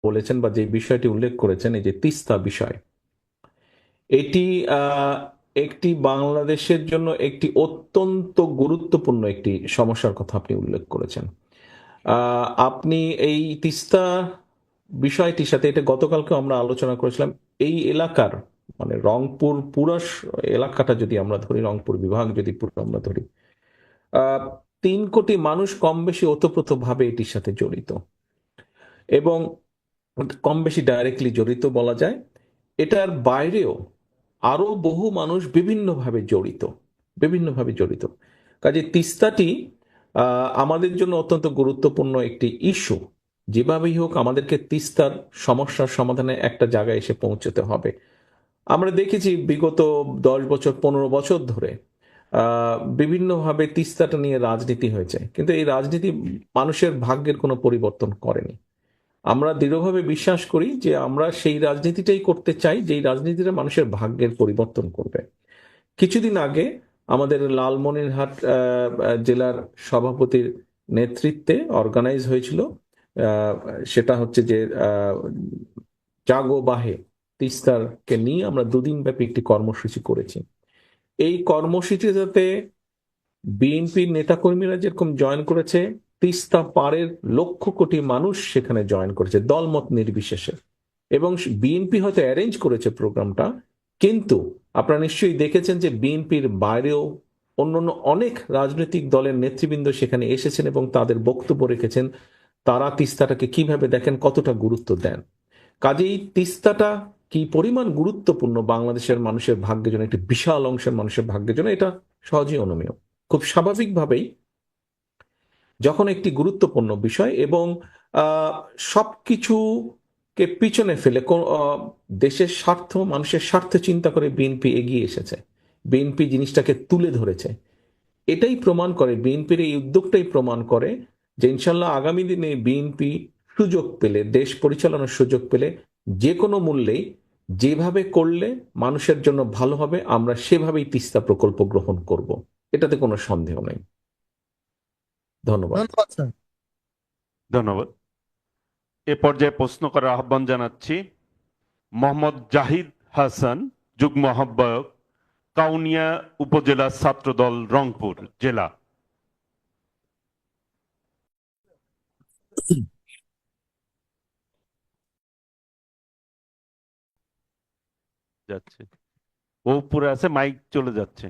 বলেছেন বা যে বিষয়টি উল্লেখ করেছেন, এই যে তিস্তা বিষয়, এটি একটি বাংলাদেশের জন্য একটি অত্যন্ত গুরুত্বপূর্ণ একটি সমস্যার কথা আপনি উল্লেখ করেছেন। আপনি এই তিস্তা বিষয়টির সাথে, এটা গতকালকে আমরা আলোচনা করেছিলাম, এই এলাকার মানে রংপুর পুরো এলাকাটা যদি আমরা ধরি, রংপুর বিভাগ যদি পুরো আমরা ধরি, আহ 3 কোটি মানুষ কম বেশি ওতপ্রোতভাবে এটির সাথে জড়িত, এবং কম বেশি ডাইরেক্টলি জড়িত বলা যায়। এটার বাইরেও আরো বহু মানুষ বিভিন্নভাবে জড়িত, বিভিন্নভাবে জড়িত। কাজে তিস্তাটি আমাদের জন্য অত্যন্ত গুরুত্বপূর্ণ একটি ইস্যু। যেভাবেই হোক আমাদেরকে তিস্তার সমস্যার সমাধানে একটা জায়গায় এসে পৌঁছতে হবে। আমরা দেখেছি বিগত 10 বছর 15 বছর ধরে বিভিন্নভাবে তিস্তাটা নিয়ে রাজনীতি হয়েছে, কিন্তু এই রাজনীতি মানুষের ভাগ্যের কোনো পরিবর্তন করেনি। আমরা দৃঢ়ভাবে বিশ্বাস করি যে আমরা সেই রাজনীতিটাই করতে চাই, যেই রাজনীতিটা মানুষের ভাগ্যের পরিবর্তন করবে। কিছুদিন আগে আমাদের লালমনিরহাট জেলার সভাপতির নেতৃত্বে অর্গানাইজ হয়েছিল, আহ, সেটা হচ্ছে যে জাগো বাহে তিস্তারকে নিয়ে আমরা 2 দিন ব্যাপী একটি কর্মসূচি করেছি। এই কর্মসূচিটাতে বিএনপির নেতাকর্মীরা যেরকম জয়েন করেছে, তিস্তা পাড়ের লক্ষ কোটি মানুষ সেখানে জয়েন করেছে দলমত নির্বিশেষে। এবং বিএনপি হয়তো অ্যারেঞ্জ করেছে প্রোগ্রামটা, কিন্তু আপনারা নিশ্চয়ই দেখেছেন যে বিএনপির বাইরেও অন্যান্য অনেক রাজনৈতিক দলের নেতৃবৃন্দ সেখানে এসেছেন এবং তাদের বক্তব্য রেখেছেন, তারা তিস্তাটাকে কিভাবে দেখেন, কতটা গুরুত্ব দেন। কাজেই তিস্তাটা কি পরিমাণ গুরুত্বপূর্ণ বাংলাদেশের মানুষের ভাগ্যের জন্য, একটি বিশাল অংশের মানুষের ভাগ্যের জন্য, এটা সহজেই অনুমেয়। খুব স্বাভাবিকভাবেই যখন একটি গুরুত্বপূর্ণ বিষয় এবং আহ, সবকিছুকে পিছনে ফেলে দেশের স্বার্থ, মানুষের স্বার্থ চিন্তা করে বিএনপি এগিয়ে এসেছে, বিএনপি জিনিসটাকে তুলে ধরেছে। এটাই প্রমাণ করে, বিএনপির এই উদ্যোগটাই প্রমাণ করে যে ইনশাল্লাহ আগামী দিনে বিএনপি সুযোগ পেলে, দেশ পরিচালনার সুযোগ পেলে, যে কোনো মূল্যেই যেভাবে করলে মানুষের জন্য ভালো হবে, আমরা সেভাবেই তিস্তা প্রকল্প গ্রহণ করব। এটাতে কোনো সন্দেহ নেই। ধন্যবাদ। ধন্যবাদ স্যার। ধন্যবাদ। এ পর্যায়ে প্রশ্ন করার আহ্বান জানাচ্ছি মোহাম্মদ জাহিদ হাসান, যুগ্ম আহ্বায়ক, কাউনিয়া উপজেলা ছাত্রদল, রংপুর জেলা। যাচ্ছে, ও উপরে আছে, মাইক চলে যাচ্ছে।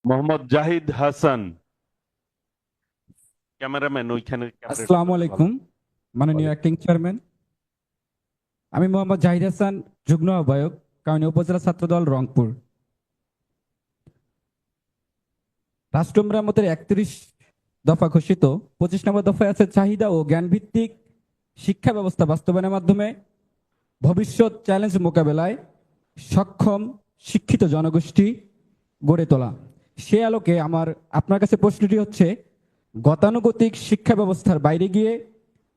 মোহাম্মদ জাহিদ হাসান, ক্যামেরাম্যান ওইখানে আসসালামু আলাইকুম মাননীয় অ্যাক্টিং চেয়ারম্যান, আমি মোহাম্মদ জাহিদ হাসান, যুগ্ম আহ্বায়ক, কাউনিয়া উপজেলা ছাত্রদল, রংপুর। রাষ্ট্র মেরামতের 31 দফা ঘোষিত 25 নম্বর দফায় আছে চাহিদা ও জ্ঞান ভিত্তিক শিক্ষা ব্যবস্থা বাস্তবায়নের মাধ্যমে ভবিষ্যৎ চ্যালেঞ্জ মোকাবেলায় সক্ষম শিক্ষিত জনগোষ্ঠী গড়ে তোলা। সে আলোকে আমার আপনার কাছে প্রশ্নটি হচ্ছে, গতানুগতিক শিক্ষা ব্যবস্থার বাইরে গিয়ে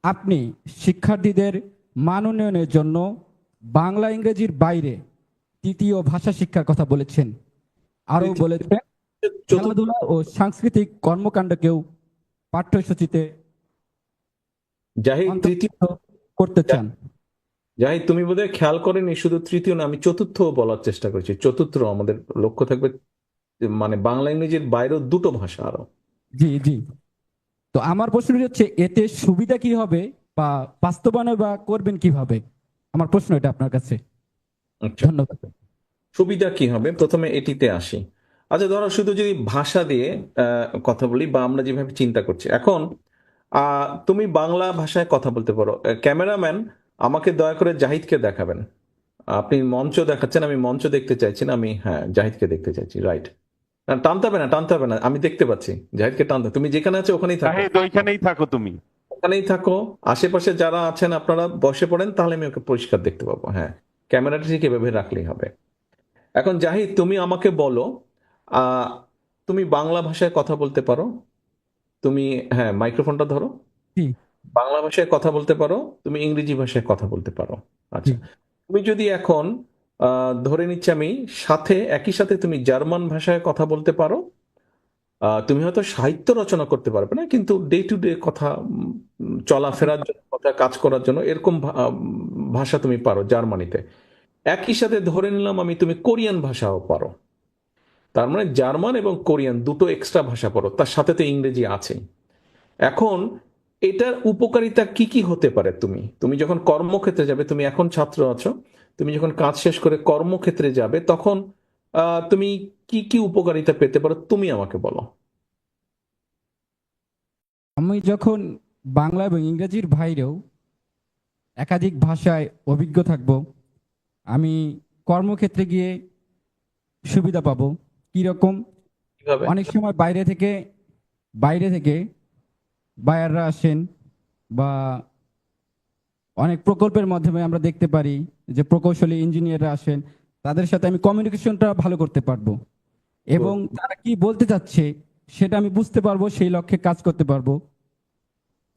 আপনি শিক্ষার্থীদের মান উন্নয়নের জন্য বাংলা ইংরেজির বাইরে তৃতীয় ভাষা শিক্ষার কথা বলেছেন। আরও বলেছেন খেলাধুলা ও সাংস্কৃতিক কর্মকাণ্ডকেও পাঠ্যসূচিতে জাহিদ তৃতীয়, অন্তর্ভুক্ত করতে চান। জাহিদ তুমি বোধহয় খেয়াল করেনি, শুধু তৃতীয় না, আমি চতুর্থ বলার চেষ্টা করেছি। চতুর্থ আমাদের লক্ষ্য থাকবে, মানে বাংলা ইংরেজির বাইরেও 2টো ভাষা আরো। জি জি। তো আমার প্রশ্নটি হচ্ছে, এতে সুবিধা কি হবে বা বাস্তবায়ন বা করবেন কিভাবে? আমার প্রশ্ন এটা আপনার কাছে। আচ্ছা, ধন্যবাদ। সুবিধা কি হবে, প্রথমে এটিতে আসি। আচ্ছা, ধরো শুধু যদি ভাষা দিয়ে কথা বলি, বা আমরা যেভাবে চিন্তা করছি এখন, তুমি বাংলা ভাষায় কথা বলতে পারো। ক্যামেরাম্যান, আমাকে দয়া করে জাহিদকে দেখাবেন। আপনি মঞ্চ দেখাচ্ছেন, আমি মঞ্চ দেখতে চাইছি না, আমি হ্যাঁ জাহিদকে দেখতে চাইছি। রাইট। টানতে হবে না, টানতে হবে না, আমি দেখতে পাচ্ছি জাহিদকে। টানতে, তুমি যেখানে আছো ওখানেই থাকো, জাহিদ ওইখানেই থাকো তুমি। ওখানেই থাকো। আশেপাশে যারা আছেন আপনারা বসে পড়েন, তাহলে আমি ওকে পরিষ্কার দেখতে পাবো। হ্যাঁ, ক্যামেরাটা ঠিক এভাবে রাখলেই হবে। এখন জাহিদ, তুমি আমাকে বলো, আহ তুমি বাংলা ভাষায় কথা বলতে পারো? তুমি, হ্যাঁ, মাইক্রোফোনটা ধরো। জি বাংলা ভাষায় কথা বলতে পারো, তুমি ইংরেজি ভাষায় কথা বলতে পারো। জি। আচ্ছা, তুমি যদি এখন ধরে নিচ্ছি আমি, একই সাথে তুমি জার্মান ভাষায় কথা বলতে পারো। তুমি হয়তো সাহিত্য রচনা করতে পারবে না, কিন্তু ডে টু ডে কথা, চলাফেরার জন্য, কথা কাজ করার জন্য এরকম ভাষা তুমি পারো জার্মানিতে। একই সাথে ধরে নিলাম আমি, তুমি কোরিয়ান ভাষাও পারো। তার মানে জার্মান এবং কোরিয়ান দুটো এক্সট্রা ভাষা পারো, তার সাথে তো ইংরেজি আছেই। এখন এটার উপকারিতা কি কি হতে পারে? তুমি তুমি যখন কর্মক্ষেত্রে যাবে, তুমি এখন ছাত্র আছো, তুমি যখন কাজ শেষ করে কর্মক্ষেত্রে যাবে, তখন তুমি কি কি উপকারিতা পেতে পারো তুমি আমাকে বলো। আমি যখন বাংলা এবং ইংরেজির বাইরেও একাধিক ভাষায় অভিজ্ঞ থাকব, আমি কর্মক্ষেত্রে গিয়ে সুবিধা পাবো। কিরকম? কিভাবে? অনেক সময় বাইরে থেকে বায়াররা আসেন, বা অনেক প্রকল্পের মাধ্যমে আমরা দেখতে পারি যে প্রকৌশলী ইঞ্জিনিয়াররা আসেন, তাদের সাথে আমি কমিউনিকেশনটা ভালো করতে পারবো এবং Good. তারা কি বলতে চাচ্ছে সেটা আমি বুঝতে পারবো, সেই লক্ষ্যে কাজ করতে পারবো।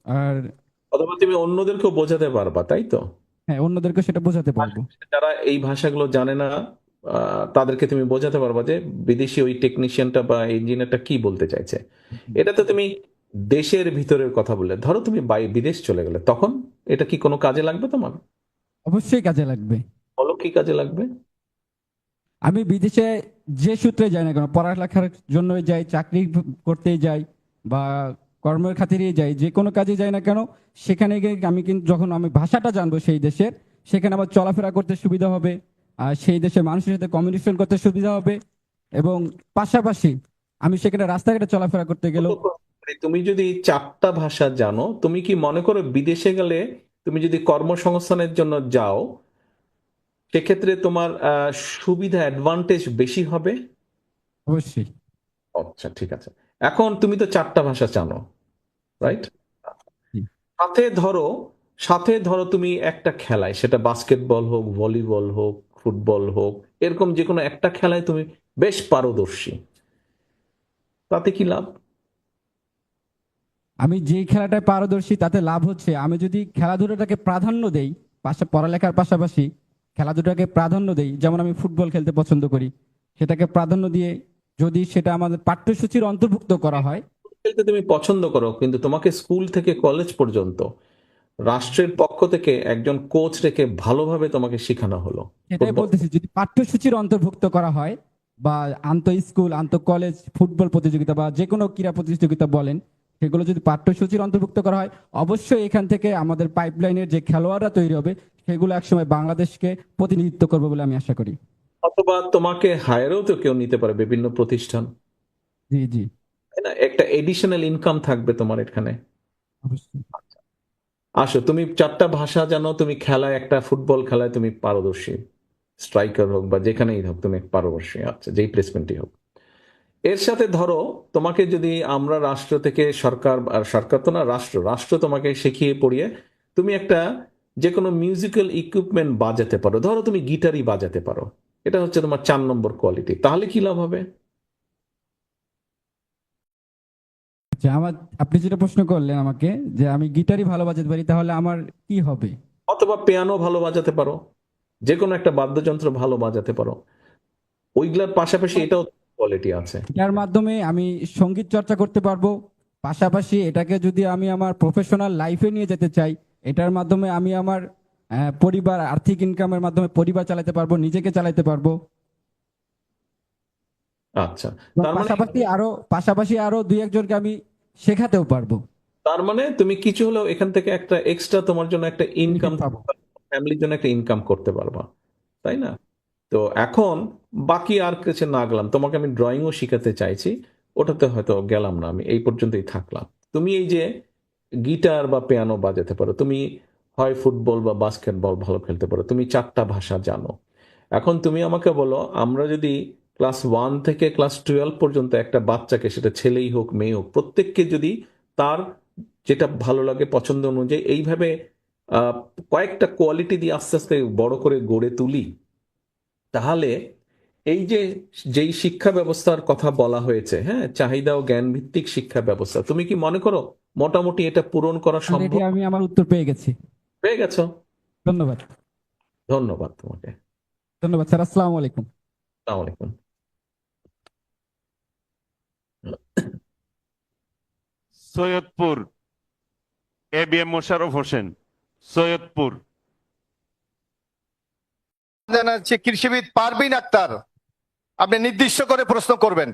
আর অথবা তুমি অন্যদেরকেও বোঝাতে পারবা, তাই তো? হ্যাঁ, অন্যদেরকে সেটা বোঝাতে আর পারবো। যারা এই ভাষাগুলো জানে না, তাদেরকে তুমি বোঝাতে পারবা যে বিদেশি ওই টেকনিশিয়ানটা বা ইঞ্জিনিয়ারটা কি বলতে চাইছে। এটা তো তুমি দেশের ভিতরের কথা বললে, ধরো তুমি বিদেশ চলে গেলে, তখন এটা কি কোনো কাজে লাগবে তোমার? অবশ্যই কাজে লাগবে। বলো কি কাজে লাগবে। আমি বিদেশে যে সূত্রে যাই না কেন, পড়ালেখার জন্য যাই, চাকরি করতে যাই, বা কর্মের খাতিরে যাই, যে কোনো কাজে যাই না কেন, সেখানে গিয়ে আমি কিন্তু যখন আমি ভাষাটা জানবো সেই দেশের, সেখানে আমার চলাফেরা করতে সুবিধা হবে, আর সেই দেশের মানুষের সাথে কমিউনিকেশন করতে সুবিধা হবে। এবং পাশাপাশি আমি সেখানে রাস্তাঘাটে চলাফেরা করতে গেলেও তুমি যদি 4টা ভাষা জানো, তুমি কি মনে করো বিদেশে গেলে, তুমি যদি কর্মসংস্থানের জন্য যাও, সেক্ষেত্রে তোমার সুবিধা, অ্যাডভান্টেজ বেশি হবে? অবশ্যই। আচ্ছা, ঠিক আছে। এখন তুমি তো 4টা ভাষা জানো, রাইট? জি। সাথে ধরো তুমি একটা খেলায়, সেটা বাস্কেটবল হোক, ভলিবল হোক, ফুটবল হোক, এরকম যে কোনো একটা খেলায় তুমি বেশ পারদর্শী, তাতে কি লাভ? আমি যেই খেলাটায় পারদর্শী তাতে লাভ হচ্ছে, আমি যদি খেলাধুলাটাকে প্রাধান্য দেই, পড়ালেখার পাশাপাশি খেলাধুলাকে প্রাধান্য দেই, যেমন আমি ফুটবল খেলতে পছন্দ করি, সেটাকে প্রাধান্য দিয়ে যদি সেটা আমাদের পাঠ্যসূচির অন্তর্ভুক্ত করা হয়। খেলতে তুমি পছন্দ করো, কিন্তু তোমাকে স্কুল থেকে কলেজ পর্যন্ত রাষ্ট্রের পক্ষ থেকে একজন কোচ রেখে ভালোভাবে তোমাকে শেখানো হলো সেটাই ফুটবল। বলতেছি, যদি পাঠ্যসূচির অন্তর্ভুক্ত করা হয়, বা আন্তঃ স্কুল আন্তঃ কলেজ ফুটবল প্রতিযোগিতা বা যে কোনো ক্রীড়া প্রতিযোগিতা বলেন, সেগুলো যদি পাঠ্যসূচির অন্তর্ভুক্ত করা হয়, অবশ্যই এখান থেকে আমাদের পাইপলাইনের যে খেলোয়াড়রা তৈরি হবে, সেগুলো একসময় বাংলাদেশকে প্রতিনিধিত্ব করবে বলে আমি আশা করি। অথবা তোমাকে হায়ারেও তো কেউ নিতে পারে, বিভিন্ন প্রতিষ্ঠান, জি, জি। তাই না? একটা এডিশনাল ইনকাম থাকবে তোমার এখানে। অবশ্যই। আসো, তুমি 4টা ভাষা জানো, তুমি খেলায়, একটা ফুটবল খেলায় তুমি পারদর্শী, স্ট্রাইকার হোক বা যেখানেই হোক তুমি পারদর্শী, আচ্ছা, যেই প্লেসমেন্টই হোক। এর সাথে ধরো তোমাকে যদি আমরা রাষ্ট্র থেকে, সরকার, আর সরকার তো না, রাষ্ট্র রাষ্ট্র তোমাকে শিখিয়ে পড়িয়ে তুমি একটা যে কোনো মিউজিক্যাল ইকুইপমেন্ট বাজাতে পারো, ধরো তুমি গিটারই বাজাতে পারো, এটা হচ্ছে তোমার 4 নম্বর কোয়ালিটি, তাহলে কি লাভ হবে? আচ্ছা, আপনি যেটা প্রশ্ন করলেন আমাকে, যে আমি গিটারই ভালো বাজাতে পারি, তাহলে আমার কি হবে? অথবা পিয়ানো ভালো বাজাতে পারো, যে কোনো একটা বাদ্যযন্ত্র ভালো বাজাতে পারো, ওইগুলোর পাশাপাশি এটাও কোয়ালিটি আছে। এটার মাধ্যমে আমি সঙ্গীত চর্চা করতে পারবো। পাশাপাশি এটাকে যদি আমি আমার প্রফেশনাল লাইফে নিয়ে যেতে চাই, এটার মাধ্যমে আমি আমার পরিবার, আর্থিক ইনকামের মাধ্যমে পরিবার চালাতে পারবো, নিজেকে চালাতে পারবো। আচ্ছা, এবং তার মানে পাশাপাশি আরো দুই একজনকে আমি শেখাতেও পারবো। তুমি কিছু হলেও এখান থেকে একটা এক্সট্রা তোমার জন্য একটা ইনকাম, বেনিফিট পাবো। ফ্যামিলির জন্য একটা ইনকাম করতে পারবা, তাই না? তো এখন বাকি আর কিছু না গেলাম, তোমাকে আমি ড্রয়িংও শিখাতে চাইছি, ওটাতে হয়তো গেলাম না, আমি এই পর্যন্তই থাকলাম। তুমি এই যে গিটার বা পিয়ানো বাজাতে পারো, তুমি হয় ফুটবল বা বাস্কেটবল ভালো খেলতে পারো, তুমি 4টা ভাষা জানো। এখন তুমি আমাকে বলো, আমরা যদি ক্লাস 1 থেকে ক্লাস 12 পর্যন্ত একটা বাচ্চাকে, সেটা ছেলেই হোক মেয়ে হোক, প্রত্যেককে যদি তার যেটা ভালো লাগে পছন্দ অনুযায়ী এইভাবে আহ, কয়েকটা কোয়ালিটি দিয়ে আস্তে আস্তে বড় করে গড়ে তুলি, তাহলে এই যে যেই শিক্ষা ব্যবস্থার কথা বলা হয়েছে, হ্যাঁ, চাহিদা ও জ্ঞান ভিত্তিক শিক্ষা ব্যবস্থা, তুমি কি মনে করো মোটামুটি এটা পূরণ করা অলরেডি সম্ভব? আমি আমার উত্তর পেয়ে গেছি। পেয়ে গেছো? ধন্যবাদ। ধন্যবাদ তোমাকে। ধন্যবাদ স্যার। আসসালামু আলাইকুম। আসসালামু আলাইকুম। সৈয়দপুর, ABM মোশাররফ হোসেন, সৈয়দপুর। জানাচ্ছি কৃষিবিদ পারভিন আক্তার, আপনি নির্দিষ্ট করে প্রশ্ন করবেন।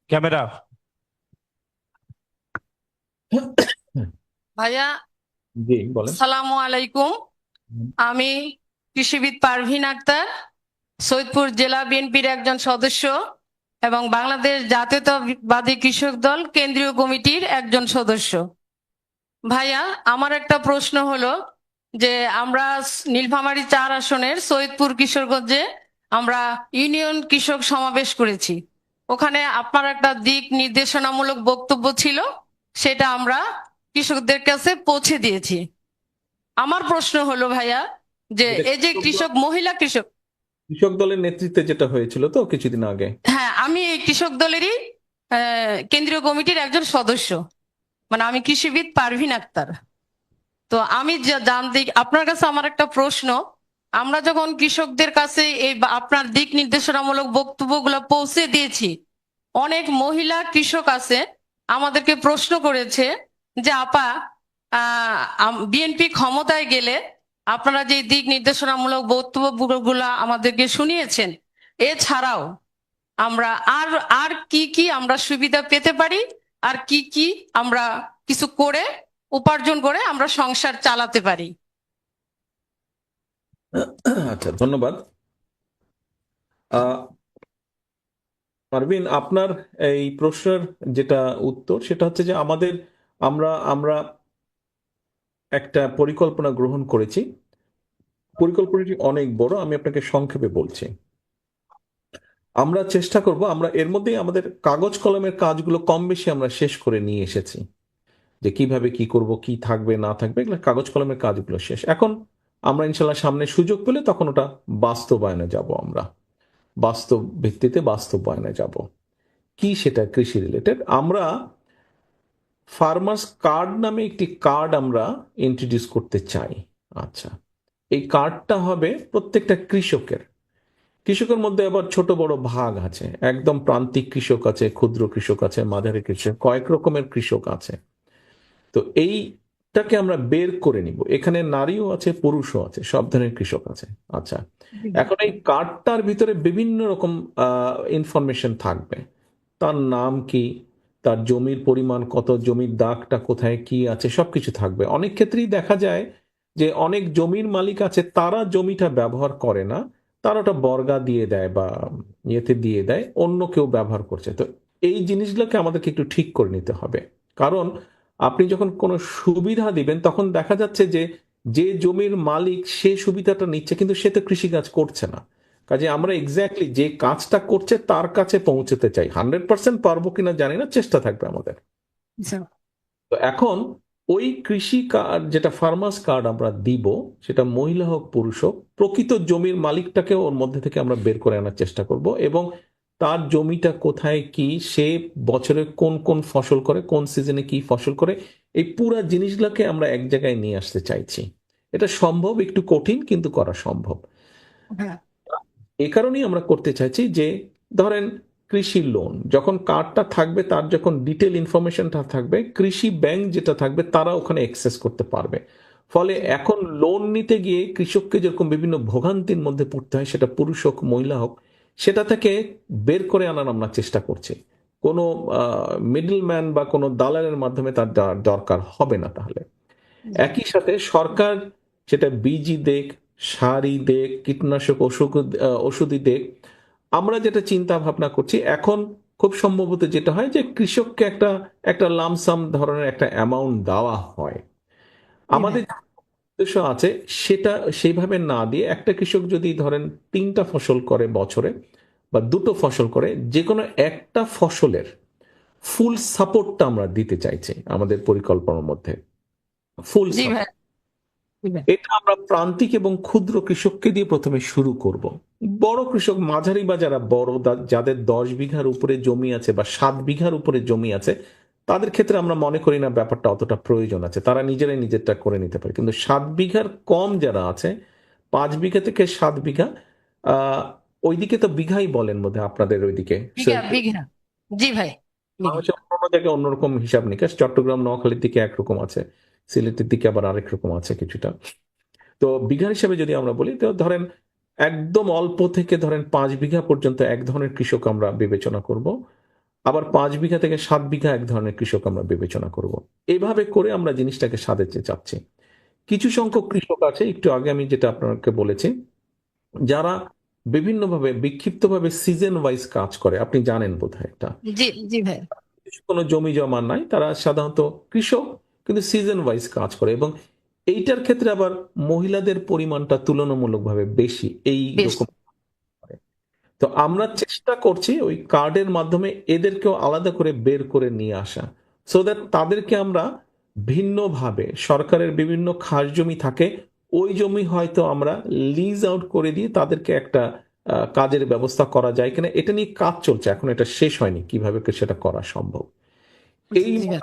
ক্যামেরা। ভাইয়া, জি বলেন। আসসালামু আলাইকুম। আমি কৃষিবিদ পারভিন আক্তার, সৈয়দপুর জেলা বিএনপির একজন সদস্য এবং বাংলাদেশ জাতীয়তাবাদী কৃষক দল কেন্দ্রীয় কমিটির একজন সদস্য। ভাইয়া, আমার একটা প্রশ্ন হলো যে আমরা নীলফামারী 4 আসনের সৈয়দপুর কিশোরগঞ্জে আমরা ইউনিয়ন কৃষক সমাবেশ করেছি। ওখানে আপনার একটা দিক নির্দেশনামূলক বক্তব্য ছিল, সেটা আমরা কৃষকদের কাছে পৌঁছে দিয়েছি। আমার প্রশ্ন হলো ভাইয়া, যে এটা এই যে মহিলা কৃষক, কৃষক দলের নেতৃত্বে যেটা হয়েছিল তো কিছুদিন আগে। হ্যাঁ, আমি এই কৃষক দলেরই কেন্দ্রীয় কমিটির একজন সদস্য, মানে আমি কৃষিবিদ পারভিন আক্তার। তো আমি জানতে, আপনার কাছে আমার একটা প্রশ্ন, আমরা যখন কৃষকদের কাছে এই আপনার দিক নির্দেশনামূলক বক্তব্যগুলো পৌঁছে দিয়েছি, অনেক মহিলা কৃষক আছে আমাদেরকে প্রশ্ন করেছে যে আপা, বিএনপি ক্ষমতায় গেলে আপনারা যে দিক নির্দেশনামূলক বক্তব্যগুলো আমাদেরকে শুনিয়েছেন, এছাড়াও আমরা আর আর কি কি আমরা সুবিধা পেতে পারি, আর কি কি আমরা কিছু করে উপার্জন করে আমরা সংসার চালাতে পারি। আচ্ছা, ধন্যবাদ। পারভিন, আপনার এই প্রশ্নের যেটা উত্তর সেটা হচ্ছে যে আমরা আমরা একটা পরিকল্পনা গ্রহণ করেছি। পরিকল্পনাটি অনেক বড়, আমি আপনাকে সংক্ষেপে বলছি। আমরা চেষ্টা করব, আমরা এর মধ্যেই আমাদের কাগজ কলমের কাজগুলো কম বেশি আমরা শেষ করে নিয়ে এসেছি, যে কিভাবে কি করব, কি থাকবে না থাকবে, এগুলো কাগজ কলমের কাজগুলো শেষ। এখন আমরা ইনশাল্লাহ সামনে সুযোগ পেলে তখন ওটা বাস্তবায়নে যাব, আমরা বাস্তব ভিত্তিতে বাস্তবায়নে যাব। কি সেটা কৃষি রিলেটেড, আমরা ফার্মার্স কার্ড নামে একটি কার্ড আমরা ইন্ট্রোডিউস করতে চাই। আচ্ছা, এই কার্ডটা হবে প্রত্যেকটা কৃষকের মধ্যে আবার ছোট বড় ভাগ আছে, একদম প্রান্তিক কৃষক আছে, ক্ষুদ্র কৃষক আছে, মাঝারি কৃষক, কয়েক রকমের কৃষক আছে। তো এইটাকে আমরা বের করে নিব, এখানে নারীও আছে, পুরুষও আছে, সব ধরনের কৃষক আছে। আচ্ছা, এখন এই কার্ডটার ভিতরে বিভিন্ন রকম ইনফরমেশন থাকবে। তার নাম কি, তার জমির পরিমাণ কত, জমির দাগটা কোথায়, কি আছে, সবকিছু থাকবে। অনেক ক্ষেত্রেই দেখা যায় যে অনেক জমির মালিক আছে, তারা জমিটা ব্যবহার করে না, তারা ওটা বর্গা দিয়ে দেয় বা ইয়েতে দিয়ে দেয়, অন্য কেউ ব্যবহার করছে। তো এই জিনিসগুলোকে আমাদেরকে একটু ঠিক করে নিতে হবে, কারণ আপনি যখন কোনো সুবিধা দিবেন তখন দেখা যাচ্ছে যে যে জমির মালিক সে সুবিধাটা নিচ্ছে, কিন্তু সে তো কৃষিকাজ করছে না। কাজে আমরা এক্স্যাক্টলি যে কাজটা করছে তার কাছে পৌঁছতে চাই। 100% পারবো কিনা জানি না, চেষ্টা থাকবে আমাদের। তো এখন ওই কৃষি কার্ড, যেটা ফার্মার্স কার্ড আমরা দিব, সেটা মহিলা হোক পুরুষ হোক, প্রকৃত জমির মালিকটাকে ওর মধ্যে থেকে আমরা বের করে আনার চেষ্টা করব, এবং তার জমিটা কোথায়, কি, সে বছরে কোন কোন ফসল করে, কোন সিজনে কি ফসল করে, এই পুরা জিনিসগুলোকে আমরা এক জায়গায় নিয়ে আসতে চাইছি। এটা সম্ভব, একটু কঠিন, কিন্তু করা সম্ভব। এ কারণেই আমরা করতে চাইছি যে ধরেন কৃষি লোন যখন কার্ডটা থাকবে, তার যখন ডিটেল ইনফরমেশনটা থাকবে, কৃষি ব্যাংক যেটা থাকবে তারা ওখানে অ্যাক্সেস করতে পারবে। ফলে এখন লোন নিতে গিয়ে কৃষককে যেরকম বিভিন্ন ভোগান্তির মধ্যে পড়তে হয়, সেটা পুরুষ হোক মহিলা হোক, সেটা থেকে বের করে আনার আমরা চেষ্টা করছি। কোনো মিডল ম্যান বা কোনো দালালের মাধ্যমে তার দরকার হবে না। তাহলে একই সাথে সরকার সেটা বীজই দেখ, সারই দেখ, কীটনাশক ওষুধই দেখ, আমরা যেটা চিন্তা ভাবনা করছি এখন, খুব সম্ভবত যেটা হয় যে কৃষককে একটা একটা লামসাম ধরনের একটা অ্যামাউন্ট দেওয়া হয়। আমাদের উদ্দেশ্য আছে সেটা সেইভাবে না দিয়ে, একটা কৃষক যদি ধরেন 3টা ফসল করে বছরে, বা 2টো ফসল করে, যে কোনো একটা ফসলের ফুল সাপোর্টটা আমরা দিতে চাইছি আমাদের পরিকল্পনার মধ্যে। ফুল জি ভাই। এটা আমরা প্রান্তিক এবং ক্ষুদ্র কৃষককে দিয়ে প্রথমে শুরু করব। বড় কৃষক, মাঝারি বা যারা বড়, যাদের 10 বিঘার উপরে জমি আছে বা 7 বিঘার উপরে জমি আছে, তাদের ক্ষেত্রে আমরা মনে করি না ব্যাপারটা অতটা প্রয়োজন আছে, তারা নিজেরাই নিজেরটা করে নিতে পারে। কিন্তু 7 বিঘার কম যারা আছে, 5 বিঘা থেকে 7 বিঘা, আহ ওইদিকে তো বিঘাই বলেন বোধহয় আপনাদের ওইদিকে। বিঘা বিঘা জি ভাই, বিঘা। বাংলাদেশের অন্য জায়গায় অন্যরকম হিসাব নিকাশ, চট্টগ্রাম নোয়াখালীর দিকে একরকম আছে, সিলেটের দিকে আবার আরেক রকম আছে কিছুটা। তো বিঘা হিসাবে যদি আমরা বলি, তো ধরেন একদম অল্প থেকে ধরেন 5 বিঘা পর্যন্ত এক ধরনের কৃষক আমরা বিবেচনা করব, আবার 5 বিঘা থেকে 7 বিঘা এক ধরনের কৃষক আমরা বিবেচনা করব। এইভাবে করে আমরা জিনিসটাকে সাজাতে চাচ্ছি। কিছু সংখ্যক কৃষক আছে, একটু আগে আমি যেটা আপনাকে বলেছি, যারা বিভিন্নভাবে বিক্ষিপ্তভাবে সিজন ওয়াইজ কাজ করে, আপনি জানেন বোধহয় এটা। জি জি ভাই। কোনো জমি জমা নাই, তারা সাধারণত কৃষক কিন্তু সিজন ওয়াইজ কাজ করে, এবং এইটার ক্ষেত্রে আবার মহিলাদের পরিমাণটা তুলনামূলকভাবে বেশি এই বেশ। রকম। তো আমরা চেষ্টা করছি ওই কার্ডের মাধ্যমে এদেরকেও আলাদা করে বের করে নিয়ে আসা, সো দ্যাট তাদেরকে আমরা ভিন্নভাবে, সরকারের বিভিন্ন খাস জমি থাকে, ওই জমি হয়তো আমরা লিজ আউট করে দিয়ে তাদেরকে একটা কাজের ব্যবস্থা করা যায় কিনা, এটা নিয়ে কাজ চলছে, এখন এটা শেষ হয়নি কিভাবে সেটা করা সম্ভব। এই জি ভাই।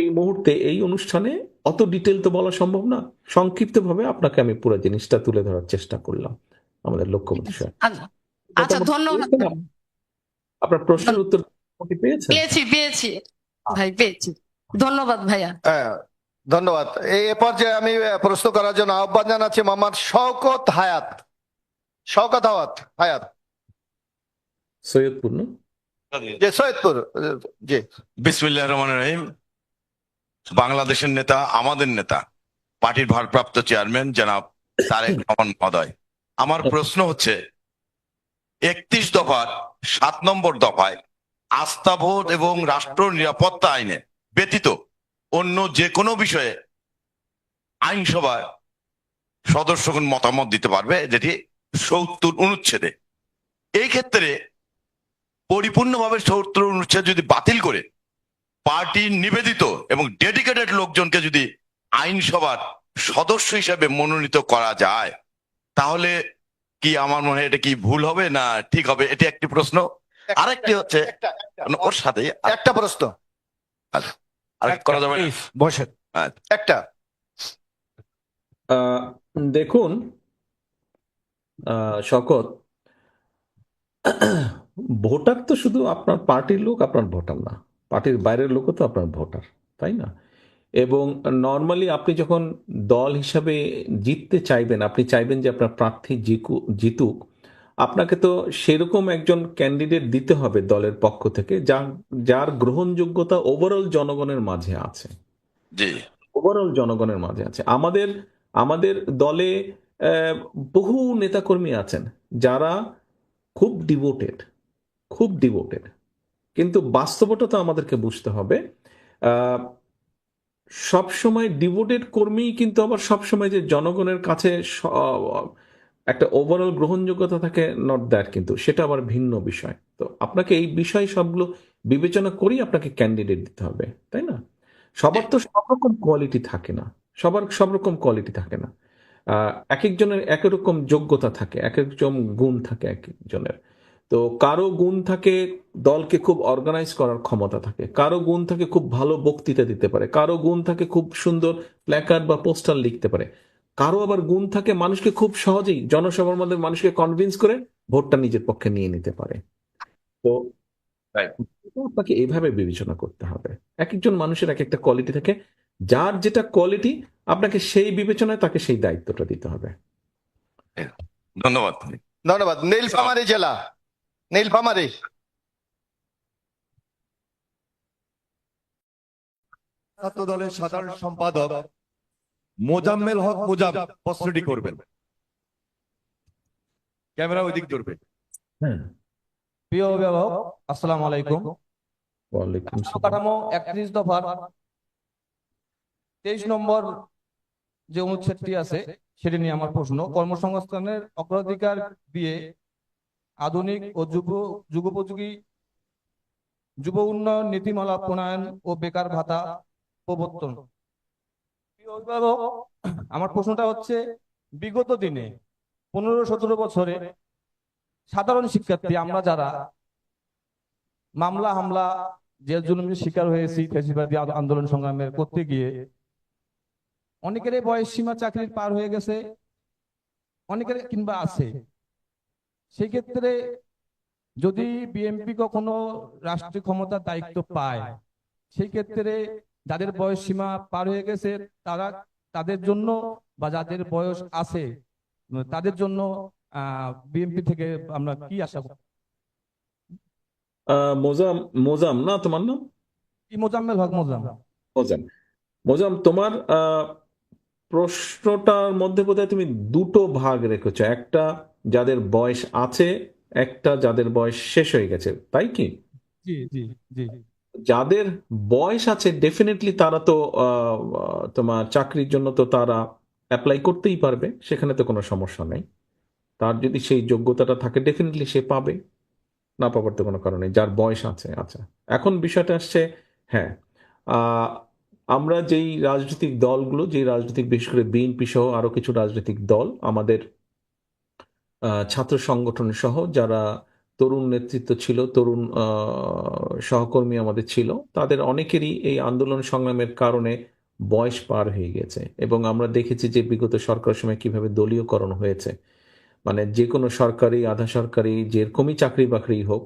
এই মুহূর্তে এই অনুষ্ঠানে অত ডিটেল তো বলা সম্ভব না, সংক্ষিপ্তভাবে আপনাকে আমি পুরো জিনিসটা তুলে ধরার চেষ্টা করলাম, আমাদের লক্ষ্য বিষয়। আচ্ছা আচ্ছা, ধন্যবাদ ভাই। আপনার প্রশ্নের উত্তর কি পেয়েছেন? পেয়েছি পেয়েছি ভাই, পেয়েছি। ধন্যবাদ ভাইয়া। হ্যাঁ, ধন্যবাদ। এই পর্যায়ে আমি প্রশ্ন করার জন্য আহ্বান জানাচ্ছি মোহাম্মদ শওকত হায়াত। শওকত হায়াত, সৈয়দপুর না? যে সৈয়দপুর। জি। বিসমিল্লাহির রহমানির রহিম। বাংলাদেশের নেতা, আমাদের নেতা, পার্টির ভারপ্রাপ্ত চেয়ারম্যান জনাব তারেক রহমান মহোদয়, আমার প্রশ্ন হচ্ছে 31 দফার 7 নম্বর দফায় আস্থা ভোট এবং রাষ্ট্র নিরাপত্তা আইনে ব্যতীত অন্য যে কোনো বিষয়ে আইনসভায় সদস্যগণ মতামত দিতে পারবে, যেটি 70 অনুচ্ছেদে। এই ক্ষেত্রে পরিপূর্ণভাবে 70 অনুচ্ছেদ যদি বাতিল করে পার্টির নিবেদিত এবং ডেডিকেটেড লোকজনকে যদি আইনসভার সদস্য হিসেবে মনোনীত করা যায়, তাহলে কি আমার মনে হয় এটা কি ভুল হবে না ঠিক হবে? এটি একটি প্রশ্ন। আরেকটি হচ্ছে ওর সাথে একটা প্রশ্ন, আরেক করা যাবে না? বসেন। একটা। দেখুন শকত, ভোটার তো শুধু আপনার পার্টির লোক আপনার ভোটার না, পার্টির বাইরের লোকও তো আপনার ভোটার, তাই না? এবং নর্মালি আপনি যখন দল হিসাবে জিততে চাইবেন, আপনি চাইবেন যে আপনার প্রার্থী জিতুক, আপনাকে তো সেরকম একজন ক্যান্ডিডেট দিতে হবে দলের পক্ষ থেকে, যার গ্রহণযোগ্যতা ওভারঅল জনগণের মাঝে আছে। জি, ওভারঅল জনগণের মাঝে আছে। আমাদের আমাদের দলে বহু নেতাকর্মী আছেন যারা খুব ডিভোটেড, খুব ডিভোটেড, কিন্তু বাস্তবতা তো আমাদেরকে বুঝতে হবে। সব সময় ডিভোটেড কর্মী কিন্তু আবার সব সময় যে জনগণের কাছে একটা ওভারঅল গ্রহণযোগ্যতা থাকে, নট দ্যাট, কিন্তু সেটা আবার ভিন্ন বিষয়। তো আপনাকে এই বিষয় সবগুলো বিবেচনা করেই আপনাকে ক্যান্ডিডেট দিতে হবে, তাই না? সবার তো সব রকম কোয়ালিটি থাকে না, সবার সব রকম কোয়ালিটি থাকে না। এক একজনের এক রকম যোগ্যতা থাকে, এক একজন গুণ থাকে এক একজনের। তো কারো গুণ থাকে দলকে খুব অর্গানাইজ করার ক্ষমতা থাকে, কারো গুণ থাকে খুব ভালো বক্তৃতা দিতে পারে, কারো গুণ থাকে খুব সুন্দর প্ল্যাকার্ড বা পোস্টার লিখতে পারে, কারো আবার গুণ থাকে মানুষকে খুব সহজেই জনসভার মধ্যে মানুষকে কনভিন্স করে ভোটটা নিজের পক্ষে নিয়ে নিতে পারে। তো Right. আপনাকে এইভাবে বিবেচনা করতে হবে, এক একজন মানুষের এক একটা কোয়ালিটি থাকে, যার যেটা কোয়ালিটি আপনাকে সেই বিবেচনায় তাকে সেই দায়িত্বটা দিতে হবে। ধন্যবাদ। ধন্যবাদ। নীলফামারী জেলা, নীলফামারী। ছাত্র দলের সাধারণ সম্পাদক মোজাম্মেল হক মুজাব প্রশ্নটি করবেন। ক্যামেরা ওই দিক ধরবে। হ্যাঁ, প্রিয় অভিভাবক, আসসালামু আলাইকুম। ওয়ালাইকুম আসসালাম। কাঠামো 31 দফার 23 নম্বর যে অনুচ্ছেদটি আছে সেটি নিয়ে আমার প্রশ্ন। কর্মসংস্থানের অগ্রাধিকার দিয়ে আধুনিক ও যুগোপযোগী যুব উন্নয়ন নীতিমালা প্রণয়ন ও বেকার ভাতা প্রবর্তন। প্রিয় অভিভাবক, আমার প্রশ্নটা হচ্ছে, বিগত দিনে 15-17 বছরে সাধারণ শিক্ষার্থী আমরা যারা মামলা হামলা জেল জুলুমের শিকার হয়েছি ফ্যাসিবাদী আন্দোলন সংগ্রামের করতে গিয়ে অনেকেরই বয়স সীমা চাকরির পার হয়ে গেছে, অনেকের কিংবা আছে। সেই ক্ষেত্রে যদি বিএনপি কখনো রাষ্ট্রীয় ক্ষমতার দায়িত্ব পায়, সেই ক্ষেত্রে যাদের বয়স সীমা পার হয়ে গেছে তারা, তাদের জন্য বা যাদের বয়স আছে তাদের জন্য বিএনপি থেকে আমরা কি আশা করি? মোজাম মোজাম না তোমার নাম? মোজাম্মেল হক মোজাম। মোজাম। মোজাম, তোমার প্রশ্নটার মধ্যে বোধহয় তুমি দুটো ভাগ রেখেছো, একটা যাদের বয়স আছে, একটা যাদের বয়স শেষ হয়ে গেছে, তাই কি? জি জি জি। যাদের বয়স আছে ডেফিনেটলি তারা তো তোমার চাকরির জন্য তো তারা অ্যাপ্লাই করতেই পারবে, সেখানে তো কোনো সমস্যা নেই। তার যদি সেই যোগ্যতাটা থাকে ডেফিনেটলি সে পাবে, না পাবার তো কোনো কারণ নেই, যার বয়স আছে। আচ্ছা, এখন বিষয়টা আসছে, হ্যাঁ, আহ, আমরা যেই রাজনৈতিক দলগুলো, যেই রাজনৈতিক, বিশেষ করে বিএনপি সহ আরো কিছু রাজনৈতিক দল, আমাদের ছাত্র সংগঠন সহ যারা তরুণ নেতৃত্ব ছিল, তরুণ সহকর্মী আমাদের ছিল, তাদের অনেকেরই এই আন্দোলন সংগ্রামের কারণে বয়স পার হয়ে গেছে। এবং আমরা দেখেছি যে বিগত সরকারের সময় কিভাবে দলীয়করণ হয়েছে, মানে যে কোনো সরকারি, আধা সরকারি, যেরকমই চাকরি বাকরি হোক,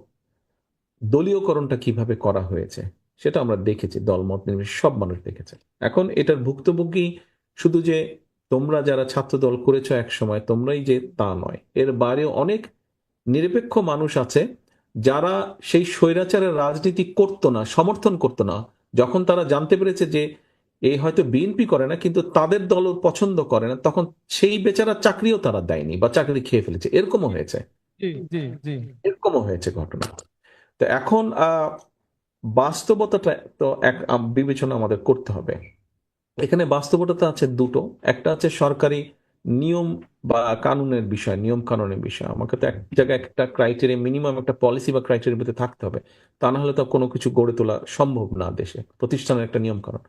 দলীয়করণটা কিভাবে করা হয়েছে সেটা আমরা দেখেছি, দলমত নির্বিশেষে সব মানুষ দেখেছে। এখন এটার ভুক্তভোগী শুধু যে তোমরা যারা ছাত্র দল করেছো এক সময় তোমরাই যে, তা নয়, এর বাইরেও অনেক নিরপেক্ষ মানুষ আছে যারা সেই স্বৈরাচারের রাজনীতি করতো না, সমর্থন করতো না, যখন তারা জানতে পেরেছে যে এই হয়তো বিএনপি করে না কিন্তু তাদের দল পছন্দ করে না, তখন সেই বেচারা চাকরিও তারা দেয়নি বা চাকরি খেয়ে ফেলেছে, এরকমও হয়েছে। জি জি জি। এরকমও হয়েছে ঘটনা। তো এখন বাস্তবতাটা তো এক বিবেচনা আমাদের করতে হবে। এখানে বাস্তবতা আছে দুটো, একটা আছে সরকারি নিয়ম বা কানুনের বিষয়, নিয়ম কানুনের বিষয়। আমাকে তো এক জায়গায় একটা ক্রাইটেরিয়া, মিনিমাম একটা পলিসি বা ক্রাইটেরিয়ার ভিতরে থাকতে হবে, তা না হলে তো কোনো কিছু গড়ে তোলা সম্ভব না দেশে, প্রতিষ্ঠানের একটা নিয়ম কানুন।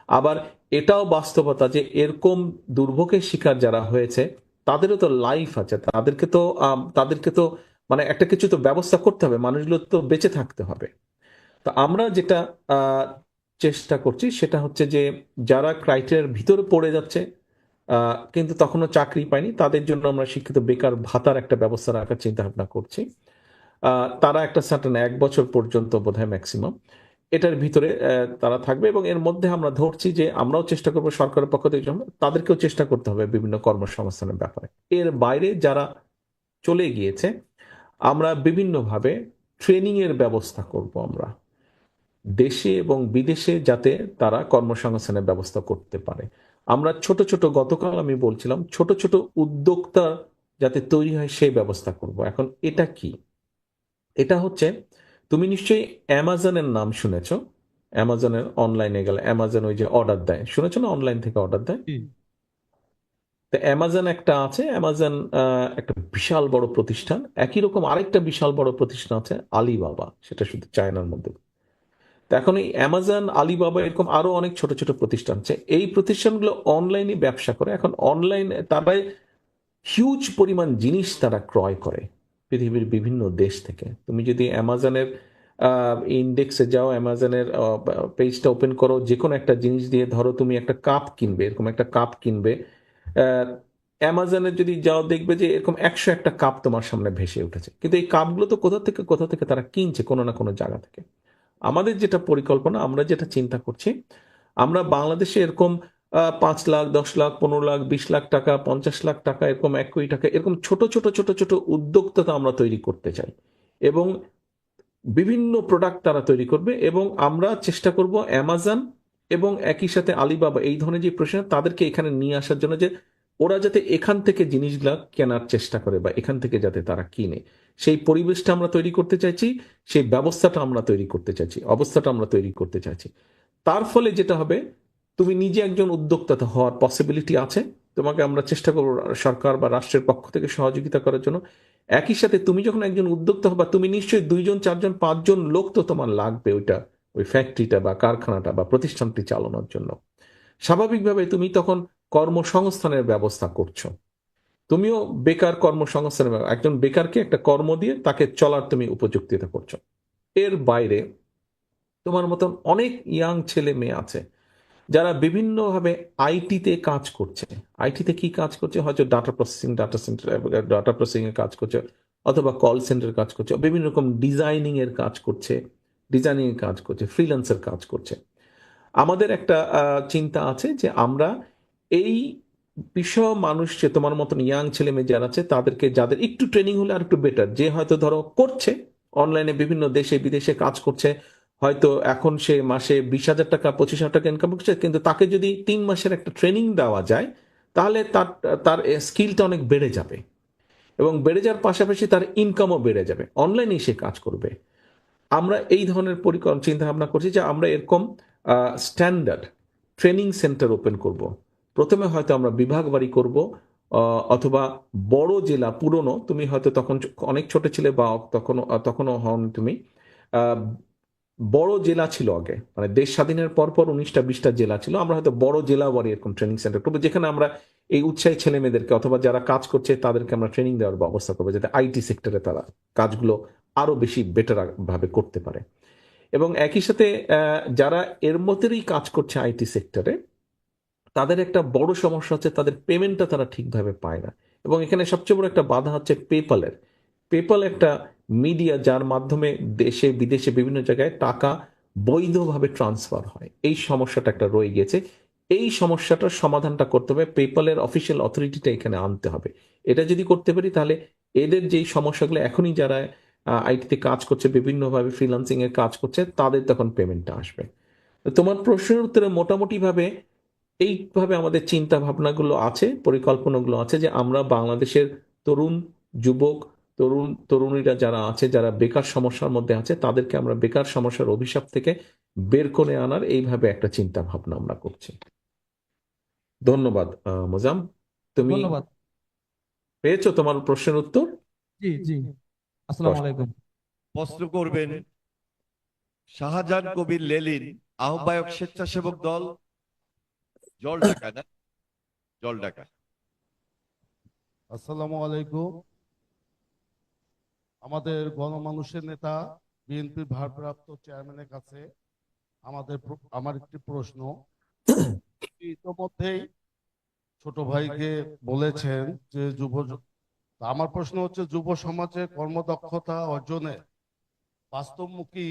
আবার এটাও বাস্তবতা যে এরকম দুর্ভোগের শিকার যারা হয়েছে তাদেরও তো লাইফ আছে, তাদেরকে তো মানে একটা কিছু তো ব্যবস্থা করতে হবে, মানুষগুলো তো বেঁচে থাকতে হবে। তো আমরা যেটা আহ, চেষ্টা করছি সেটা হচ্ছে যে যারা ক্রাইটেরিয়ার ভিতরে পড়ে যাচ্ছে কিন্তু তখনও চাকরি পায়নি, তাদের জন্য আমরা শিক্ষিত বেকার ভাতার একটা ব্যবস্থা রাখার চিন্তা ভাবনা করছি। তারা একটা সার্টেন 1 বছর পর্যন্ত বোধহয় ম্যাক্সিমাম এটার ভিতরে তারা থাকবে, এবং এর মধ্যে আমরা ধরছি যে আমরাও চেষ্টা করবো সরকারের পক্ষ থেকে, তাদেরকেও চেষ্টা করতে হবে বিভিন্ন কর্মসংস্থানের ব্যাপারে। এর বাইরে যারা চলে গিয়েছে আমরা বিভিন্নভাবে ট্রেনিং এর ব্যবস্থা করব, আমরা দেশে এবং বিদেশে, যাতে তারা কর্মসংস্থানের ব্যবস্থা করতে পারে। আমরা ছোট ছোট, গতকাল আমি বলছিলাম, ছোট ছোট উদ্যোক্তা যাতে তৈরি হয় সেই ব্যবস্থা করব। এখন এটা কি? এটা হচ্ছে, তুমি নিশ্চয়ই অ্যামাজনের নাম শুনেছো। অ্যামাজনের অনলাইনে গেলে অ্যামাজন ওই যে অর্ডার দেয়, শুনেছো না, অনলাইন থেকে অর্ডার দেয়। তো অ্যামাজন একটা আছে, অ্যামাজন একটা বিশাল বড় প্রতিষ্ঠান। একই রকম আরেকটা বিশাল বড় প্রতিষ্ঠান আছে আলিবাবা, সেটা শুধু চায়নার মধ্যে। তো এখন এই অ্যামাজন, আলিবাবা, এরকম আরো অনেক ছোট ছোট প্রতিষ্ঠান আছে। এই প্রতিষ্ঠানগুলো অনলাইনে ব্যবসা করে। এখন অনলাইনে তারা হিউজ পরিমাণ জিনিস তারা ক্রয় করে পৃথিবীর বিভিন্ন দেশ থেকে। তুমি যদি অ্যামাজনের ইন্ডেক্সে যাও, অ্যামাজনের পেজটা ওপেন করো, যে কোনো একটা জিনিস দিয়ে, ধরো তুমি একটা কাপ কিনবে, এরকম একটা কাপ কিনবে, অ্যামাজনে যদি যাও দেখবে যে এরকম 101টা কাপ তোমার সামনে ভেসে উঠেছে। কিন্তু এই কাপগুলো তো কোথা থেকে তারা কিনছে, কোনো না কোনো জায়গা থেকে। আমাদের যেটা পরিকল্পনা, আমরা যেটা চিন্তা করছি, আমরা বাংলাদেশে এরকম 5 লাখ, 10 লাখ, 15 লাখ, 20 লাখ টাকা, 50 লাখ টাকা, এরকম 1 কোটি টাকা, এরকম ছোট ছোট ছোট ছোট উদ্যোক্তা আমরা তৈরি করতে চাই, এবং বিভিন্ন প্রোডাক্ট তারা তৈরি করবে। এবং আমরা চেষ্টা করব অ্যামাজন এবং একই সাথে আলিবাবা, এই ধরনের যে প্রশ্ন, তাদেরকে এখানে নিয়ে আসার জন্য, যে ওরা যাতে এখান থেকে জিনিসগুলা কেনার চেষ্টা করে বা এখান থেকে যাতে তারা কিনে, সেই পরিবেশটা আমরা তৈরি করতে চাইছি, সেই ব্যবস্থাটা আমরা তৈরি করতে চাইছি, অবস্থাটা আমরা তৈরি করতে চাইছি। তার ফলে যেটা হবে, তুমি নিজে একজন উদ্যোক্তা হওয়ার পসিবিলিটি আছে, তোমাকে আমরা চেষ্টা করবো সরকার বা রাষ্ট্রের পক্ষ থেকে সহযোগিতা করার জন্য। একই সাথে তুমি যখন একজন উদ্যোক্তা হবা, তুমি নিশ্চয়ই 2 জন, 4 জন, 5 জন লোক তো তোমার লাগবে ওই ফ্যাক্টরিটা বা কারখানাটা বা প্রতিষ্ঠানটি চালানোর জন্য। স্বাভাবিকভাবে তুমি তখন কর্মসংস্থানের ব্যবস্থা করছো। তুমিও বেকার কর্মসংস্থানের একজন বেকারকে একটা কর্ম দিয়ে তাকে চলার তুমি উপযুক্ততা করছো। এর বাইরে তোমার মতন অনেক ইয়াং ছেলে মেয়ে আছে যারা বিভিন্নভাবে আইটিতে কাজ করছে। আইটিতে কি কাজ করছে? হয়তো ডাটা প্রসেসিং, ডাটা প্রসেসিং এর কাজ করছে, অথবা কল সেন্টার কাজ করছে, বিভিন্ন রকম ডিজাইনিং এর কাজ করছে, ফ্রিল্যান্সের কাজ করছে। আমাদের একটা চিন্তা আছে যে আমরা এই বিষয় মানুষ, যে তোমার মতন ইয়াং ছেলে মেয়ে যারা আছে তাদেরকে, যাদের একটু ট্রেনিং হলে আর একটু বেটার, যে হয়তো ধরো করছে অনলাইনে বিভিন্ন দেশে বিদেশে কাজ করছে, হয়তো এখন সে মাসে 20,000 টাকা 25,000 টাকা ইনকাম করছে, কিন্তু তাকে যদি 3 মাসের একটা ট্রেনিং দেওয়া যায় তাহলে তার তার স্কিলটা অনেক বেড়ে যাবে, এবং বেড়ে যাওয়ার পাশাপাশি তার ইনকামও বেড়ে যাবে, অনলাইনেই সে কাজ করবে। আমরা এই ধরনের চিন্তা ভাবনা করছি যে আমরা এরকম স্ট্যান্ডার্ড ট্রেনিং সেন্টার ওপেন করব। প্রথমে হয়তো আমরা বিভাগ বাড়ি করব, অথবা বড় জেলা, পুরনো, তুমি হয়তো তখন অনেক ছোট ছিলে বা তখনও হন তুমি, আহ, বড় জেলা ছিল আগে, মানে দেশ স্বাধীনের পর 19টা 20টা জেলা ছিল। আমরা হয়তো বড় জেলা বাড়ি এরকম ট্রেনিং সেন্টার করবো, যেখানে আমরা এই উৎসাহী ছেলে মেয়েদেরকে অথবা যারা কাজ করছে তাদেরকে আমরা ট্রেনিং দেওয়ার ব্যবস্থা করবো, যাতে আইটি সেক্টরে তারা কাজগুলো আরো বেশি বেটার ভাবে করতে পারে। এবং একই সাথে যারা এর মধ্যেই কাজ করছে আইটি সেক্টরে, তাদের একটা বড় সমস্যা হচ্ছে তাদের পেমেন্টটা তারা ঠিকভাবে পায় না। এবং এখানে সবচেয়ে বড় একটা বাধা হচ্ছে পেপাল একটা মিডিয়া যার মাধ্যমে দেশে বিদেশে বিভিন্ন জায়গায় টাকা বৈধভাবে ট্রান্সফার হয়। এই সমস্যাটা একটা রয়ে গেছে। এই সমস্যাটার সমাধানটা করতে হবে, পেপালের অফিসিয়াল অথরিটিটা এখানে আনতে হবে। এটা যদি করতে পারি তাহলে এদের যেই সমস্যাগুলো এখনই যারা আইটিতে কাজ করছে, বিভিন্নভাবে ফ্রিল্যান্সিং এ কাজ করছে, তাদের তখন পেমেন্টটা আসবে। তো তোমার প্রশ্নের উত্তরে মোটামুটি ভাবে এইভাবে আমাদের চিন্তা ভাবনাগুলো আছে, পরিকল্পনাগুলো আছে, যে আমরা বাংলাদেশের তরুণ যুবক, তরুণীরা যারা আছে, যারা বেকার সমস্যার মধ্যে আছে, তাদেরকে আমরা বেকার সমস্যার অভিশাপ থেকে বের করে আনার এইভাবে একটা চিন্তা ভাবনা আমরা করছি। ধন্যবাদ মোজাম, তুমি ধন্যবাদ। পেয়েছো তোমার প্রশ্নের উত্তর? জি জি, আসসালামু আলাইকুম। প্রশ্ন করবেন শাহজাহান কবির লেলিন, আহ্বায়ক স্বেচ্ছাসেবক দল, জলঢাকা। না, জলঢাকা। আসসালামু আলাইকুম। আমাদের গণমানুষের নেতা বিএনপির ভারপ্রাপ্ত চেয়ারম্যানের কাছে আমার একটি প্রশ্ন। ইতোমধ্যেই ছোট ভাইকে বলেছেন যে আমার প্রশ্ন হচ্ছে, যুব সমাজে কর্মদক্ষতা অর্জনে বাস্তবমুখী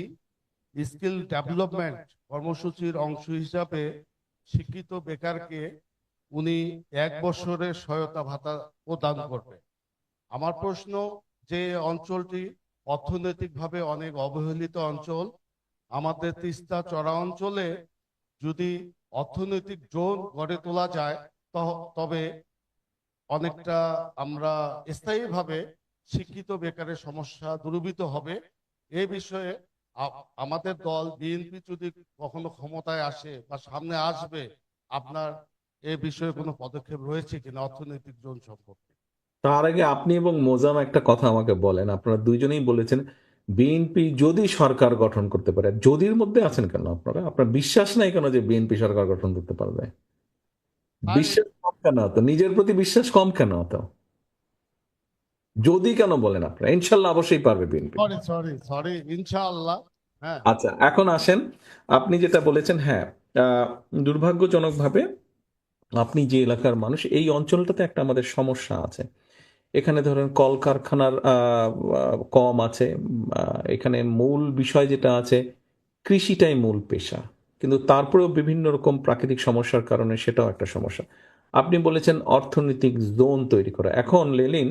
স্কিল ডেভেলপমেন্ট কর্মসূচির অংশ হিসাবে শিক্ষিত বেকারকে উনি 1 বছরের সহায়তা ভাতা প্রদান করবে। আমার প্রশ্ন, যে অঞ্চলটি অর্থনৈতিকভাবে অনেক অবহেলিত অঞ্চল, আমাদের তিস্তা চড়া অঞ্চলে যদি অর্থনৈতিক জোন গড়ে তোলা যায় তবে অনেকটা আমরা স্থায়ীভাবে শিক্ষিত বেকারের সমস্যা দূরীভূত হবে। এই বিষয়ে আমাদের দল বিএনপি যদি কখনো ক্ষমতায় আসে বা সামনে আসবে, আপনার এই বিষয়ে কোনো পদক্ষেপ রয়েছে কিনা অর্থনৈতিক জোন সম্পর্কে? তার আগে আপনি এবং মোজাম একটা কথা আমাকে বলেন, আপনারা দুইজনেই বলেছেন বিএনপি যদি সরকার গঠন করতে পারে। যদির মধ্যে আছেন কেন আপনারা? আপনার বিশ্বাস নাই কেন যে বিএনপি সরকার গঠন করতে পারবে? বিশ্বাস কম কেন? তো নিজের প্রতি বিশ্বাস কম কেন? তো যদি কেন বলেন আপনারা? ইনশাল্লাহ অবশ্যই পারবে বিএনপি। সরি ইনশাআল্লাহ। হ্যাঁ, আচ্ছা, এখন আসেন, আপনি যেটা বলেছেন, হ্যাঁ, দুর্ভাগ্যজনকভাবে আপনি যে এলাকার মানুষ, এই অঞ্চলটাতে একটা আমাদের সমস্যা আছে। এখানে ধরেন কলকারখানার কম আছে। এখানে মূল বিষয় যেটা আছে, কৃষিটাই মূল পেশা, কিন্তু তারপরেও বিভিন্ন রকম প্রাকৃতিক সমস্যার কারণে সেটাও একটা সমস্যা। আপনি বলেছেন অর্থনৈতিক জোন তৈরি করা। এখন লেলিন,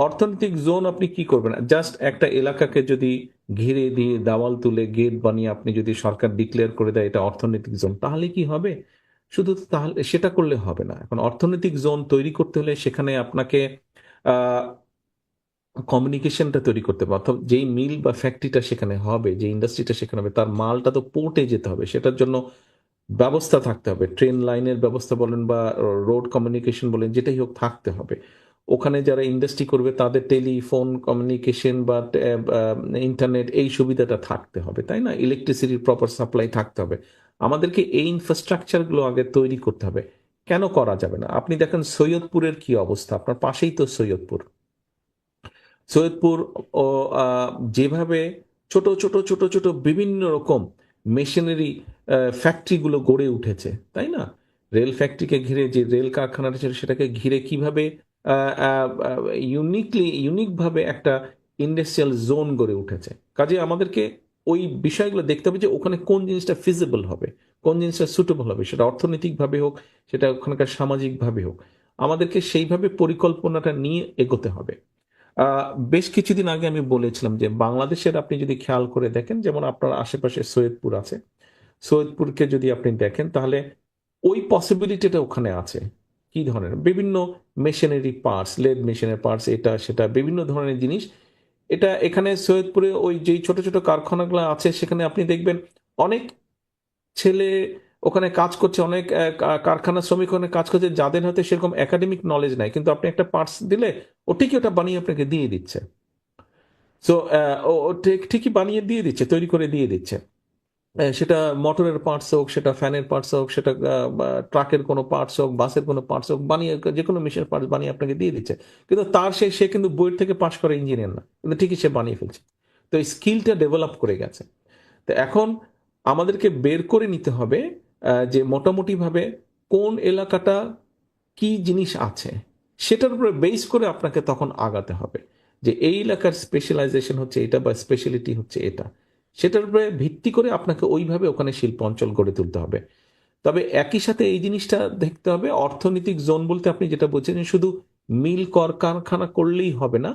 অর্থনৈতিক জোন আপনি কি করবেন? জাস্ট একটা এলাকাকে যদি ঘিরে দিয়ে দেওয়াল তুলে গেট বানিয়ে আপনি যদি সরকার ডিক্লেয়ার করে দেয় এটা অর্থনৈতিক জোন, তাহলে কি হবে? শুধু তাহলে সেটা করলে হবে না। এখন অর্থনৈতিক জোন তৈরি করতে হলে সেখানে আপনাকে কমিউনিকেশনটা তৈরি করতে হবে, অর্থাৎ যেই মিল বা ফ্যাক্টরিটা সেখানে হবে, যে ইন্ডাস্ট্রিটা সেখানে হবে, তার মালটা তো পোর্টে যেতে হবে। সেটার জন্য ব্যবস্থা থাকতে হবে, ট্রেন লাইনের ব্যবস্থা বলেন বা রোড কমিউনিকেশন বলেন, যেটাই হোক থাকতে হবে। ওখানে যারা ইন্ডাস্ট্রি করবে তাদের টেলিফোন কমিউনিকেশন বা ইন্টারনেট, এই সুবিধাটা থাকতে হবে, তাই না? ইলেকট্রিসিটির প্রপার সাপ্লাই থাকতে হবে। আমাদেরকে এই ইনফ্রাস্ট্রাকচার গুলো আগে তৈরি করতে হবে। কেন করা যাবে না? আপনি দেখেন সৈয়দপুরের কি অবস্থা, আপনার পাশেই তো সৈয়দপুর। সৈয়দপুর ও যেভাবে ছোট ছোট ছোট ছোট বিভিন্ন রকম মেশিনারি ফ্যাক্টরিগুলো গড়ে উঠেছে, তাই না? রেল ফ্যাক্টরিকে ঘিরে যে রেল কারখানাটা ছিল সেটাকে ঘিরে কিভাবে ইউনিকভাবে একটা ইন্ডাস্ট্রিয়াল জোন গড়ে উঠেছে। কাজে আমাদেরকে ওই বিষয়গুলো দেখতে হবে যে ওখানে কোন জিনিসটা ফিজিবল হবে, কোন জিনিসটা সুটেবল হবে, সেটা অর্থনৈতিকভাবে হোক, সেটা ওখানকার সামাজিকভাবে হোক। আমাদেরকে সেইভাবে পরিকল্পনাটা নিয়ে এগোতে হবে। বেশ কিছুদিন আগে আমি বলেছিলাম যে বাংলাদেশের আপনি যদি খেয়াল করে দেখেন, যেমন আপনার আশেপাশে সৈয়দপুর আছে, সৈয়দপুরকে যদি আপনি দেখেন তাহলে ওই পসিবিলিটিটা ওখানে আছে। কি ধরনের বিভিন্ন মেশিনারি পার্টস, লেদ মেশিনের পার্টস, এটা সেটা বিভিন্ন ধরনের জিনিস। এটা এখানে সৈয়দপুরে ওই যেই ছোট ছোট কারখানাগুলো আছে সেখানে আপনি দেখবেন অনেক ছেলে ওখানে কাজ করছে, অনেক কারখানা শ্রমিক ওখানে কাজ করছে যাদের হয়তো সেরকম একাডেমিক নলেজ নাই, কিন্তু আপনি একটা পার্টস দিলে ও ঠিকই ওটা বানিয়ে আপনাকে দিয়ে দিচ্ছে। সো ও ঠিকই বানিয়ে দিয়ে দিচ্ছে, তৈরি করে দিয়ে দিচ্ছে। সেটা মোটরের পার্টস হোক, সেটা ফ্যানের পার্টস হোক, সেটা ট্রাকের কোনো পার্টস হোক, বাসের কোনো পার্টস হোক, বানিয়ে যে কোনো মেশিনের পার্টস বানিয়ে আপনাকে দিয়ে দিচ্ছে। কিন্তু তার সে কিন্তু বইয়ের থেকে পাশ করে ইঞ্জিনিয়ার না, কিন্তু ঠিকই সে বানিয়ে ফেলছে। তো এই স্কিলটা ডেভেলপ করে গেছে। তো এখন আমাদেরকে বের করে নিতে হবে যে মোটামুটিভাবে কোন এলাকাটা কি জিনিস আছে, সেটার উপরে বেস করে আপনাকে তখন আগাতে হবে যে এই এলাকার স্পেশালাইজেশন হচ্ছে এটা বা স্পেশালিটি হচ্ছে এটা। সেটার উপরে ভিত্তি করে আপনাকে ওইভাবে ওখানে শিল্প অঞ্চল গড়ে তুলতে হবে। তবে একই সাথে এই জিনিসটা দেখতে হবে, অর্থনৈতিক জোন বলতে আপনি যেটা বলছেন শুধু মিল কারখানা করলেই হবে না।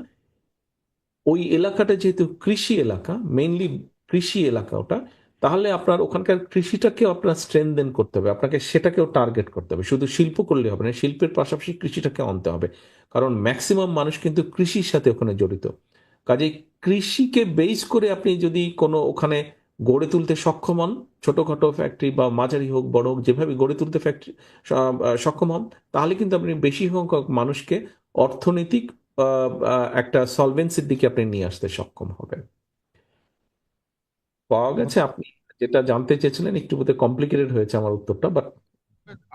ওই এলাকাটা যেহেতু কৃষি এলাকা, মেইনলি কৃষি এলাকা ওটা, তাহলে আপনার ওখানকার কৃষিটাকেও আপনার স্ট্রেনদেন করতে হবে, আপনাকে সেটাকেও টার্গেট করতে হবে। শুধু শিল্প করলে হবে না, শিল্পের পাশাপাশি কৃষিটাকে আনতে হবে, কারণ ম্যাক্সিমাম মানুষ কিন্তু কৃষির সাথে ওখানে জড়িত। কাজেই কৃষিকে বেস করে আপনি যদি কোনো ওখানে গড়ে তুলতে সক্ষম হন, ছোটখাটো ফ্যাক্টরি বা মাঝারি হোক বড় হোক, যেভাবে গড়ে তুলতে সক্ষম হন, তাহলে কিন্তু আপনি বেশি সংখ্যক মানুষকে অর্থনৈতিক একটা সলভেন্সির দিকে আপনি নিয়ে আসতে সক্ষম হবেন। পাওয়া গেছে? আপনি যেটা জানতে চেয়েছিলেন একটু বোধহয় কমপ্লিকেটেড হয়েছে আমার উত্তরটা, বাট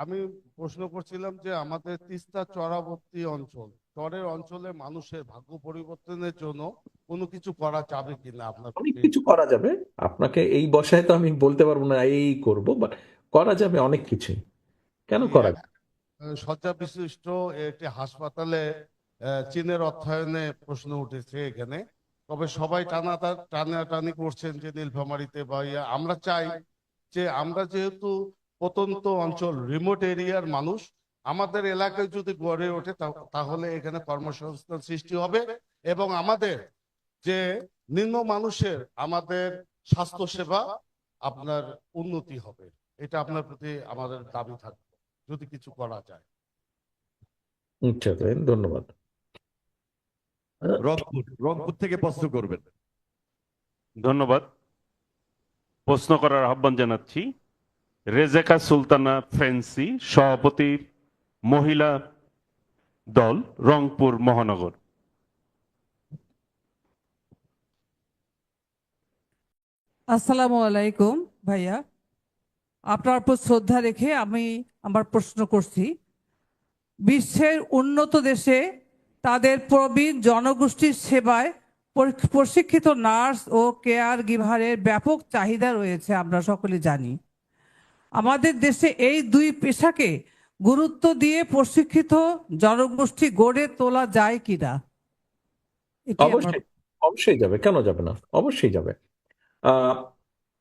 আমি প্রশ্ন করছিলাম যে আমাদের তিস্তা চরাবর্তী অঞ্চল, চরের অঞ্চলে মানুষের ভাগ্য পরিবর্তনের জন্য কোনো কিছু করা যাবে কিনা আপনার অনেক কিছু করা যাবে। আপনাকে এই বসায় তো আমি বলতে পারবো না এই করব, বাট করা যাবে অনেক কিছুই। কেন করা যাবে? শয্যা বিশিষ্ট একটি হাসপাতালে চীনের অর্থায়নে প্রশ্ন উঠেছে এখানে। তবে সবাই টানাটানি করছেন যে নীলফামারীতে বা আমরা চাই যে আমরা যেহেতু প্রত্যন্ত অঞ্চল, রিমোট এরিয়ার মানুষ, আমাদের এলাকায় যদি গড়ে ওঠে তাহলে এখানে কর্মসংস্থান সৃষ্টি হবে এবং আমাদের যে নিম্ন মানুষের আমাদের স্বাস্থ্য সেবা আপনার উন্নতি হবে। এটা আপনার প্রতি আমাদের দাবি থাকবে যদি কিছু করা যায়। আচ্ছা, ধন্যবাদ। রংপুর থেকে প্রশ্ন করবেন। ধন্যবাদ। প্রশ্ন করার আহ্বান জানাচ্ছি রেজেকা সুলতানা ফ্রেন্সি, সভাপতি মহিলা দল, রংপুর মহানগর। আসসালামু আলাইকুম ভাইয়া, আপনার উপর শ্রদ্ধা রেখে আমি আমার প্রশ্ন করছি। বিশ্বের উন্নত দেশে তাদের প্রবীণ জনগোষ্ঠীর সেবায় প্রশিক্ষিত নার্স ও কেয়ার গিভারের ব্যাপক চাহিদা রয়েছে, আমরা সকলে জানি। আমাদের দেশে এই দুই পেশাকে গুরুত্ব দিয়ে প্রশিক্ষিত জনগোষ্ঠী গড়ে তোলা যায় কিনা? এটি আমার অবশ্যই, অবশ্যই যাবে, কেন যাবে না? অবশ্যই যাবে।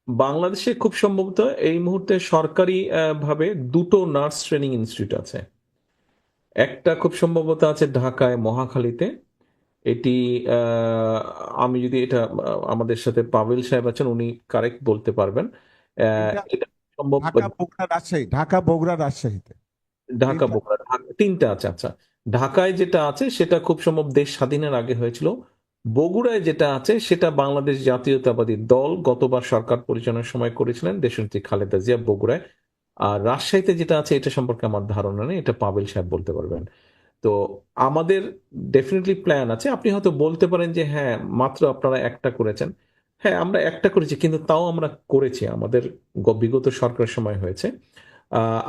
বাংলাদেশে খুব সম্ভবত এই মুহূর্তে সরকারি ভাবে দুটো নার্স ট্রেনিং ইনস্টিটিউট আছে। একটা খুব সম্ভবত আছে ঢাকায় মহাখালীতে। এটি আমি যদি এটা আমাদের সাথে পাভেল সাহেব আছেন, উনি কারেক্ট বলতে পারবেন। এটা সম্ভব ঢাকা বগুড়া রাজশাহীতে ঢাকা বগুড়া তিনটা আছে। আচ্ছা, ঢাকায় যেটা আছে সেটা খুব সম্ভব দেশ স্বাধীনের আগে হয়েছিল। বগুড়ায় যেটা আছে সেটা বাংলাদেশ জাতীয়তাবাদী দল গতবার সরকার পরিচালনার সময় করেছিলেন দেশনেত্রী খালেদা জিয়া বগুড়ায়। আর রাজশাহীতে যেটা আছে এটা সম্পর্কে আমার ধারণা নেই, এটা পাবেল সাহেব বলতে পারবেন। তো আমাদের ডেফিনেটলি প্ল্যান আছে। আপনি হয়তো বলতে পারেন যে হ্যাঁ মাত্র আপনারা একটা করেছেন, হ্যাঁ, আমরা একটা করেছি, কিন্তু তাও আমরা করেছি, আমাদের বিগত সরকারের সময় হয়েছে।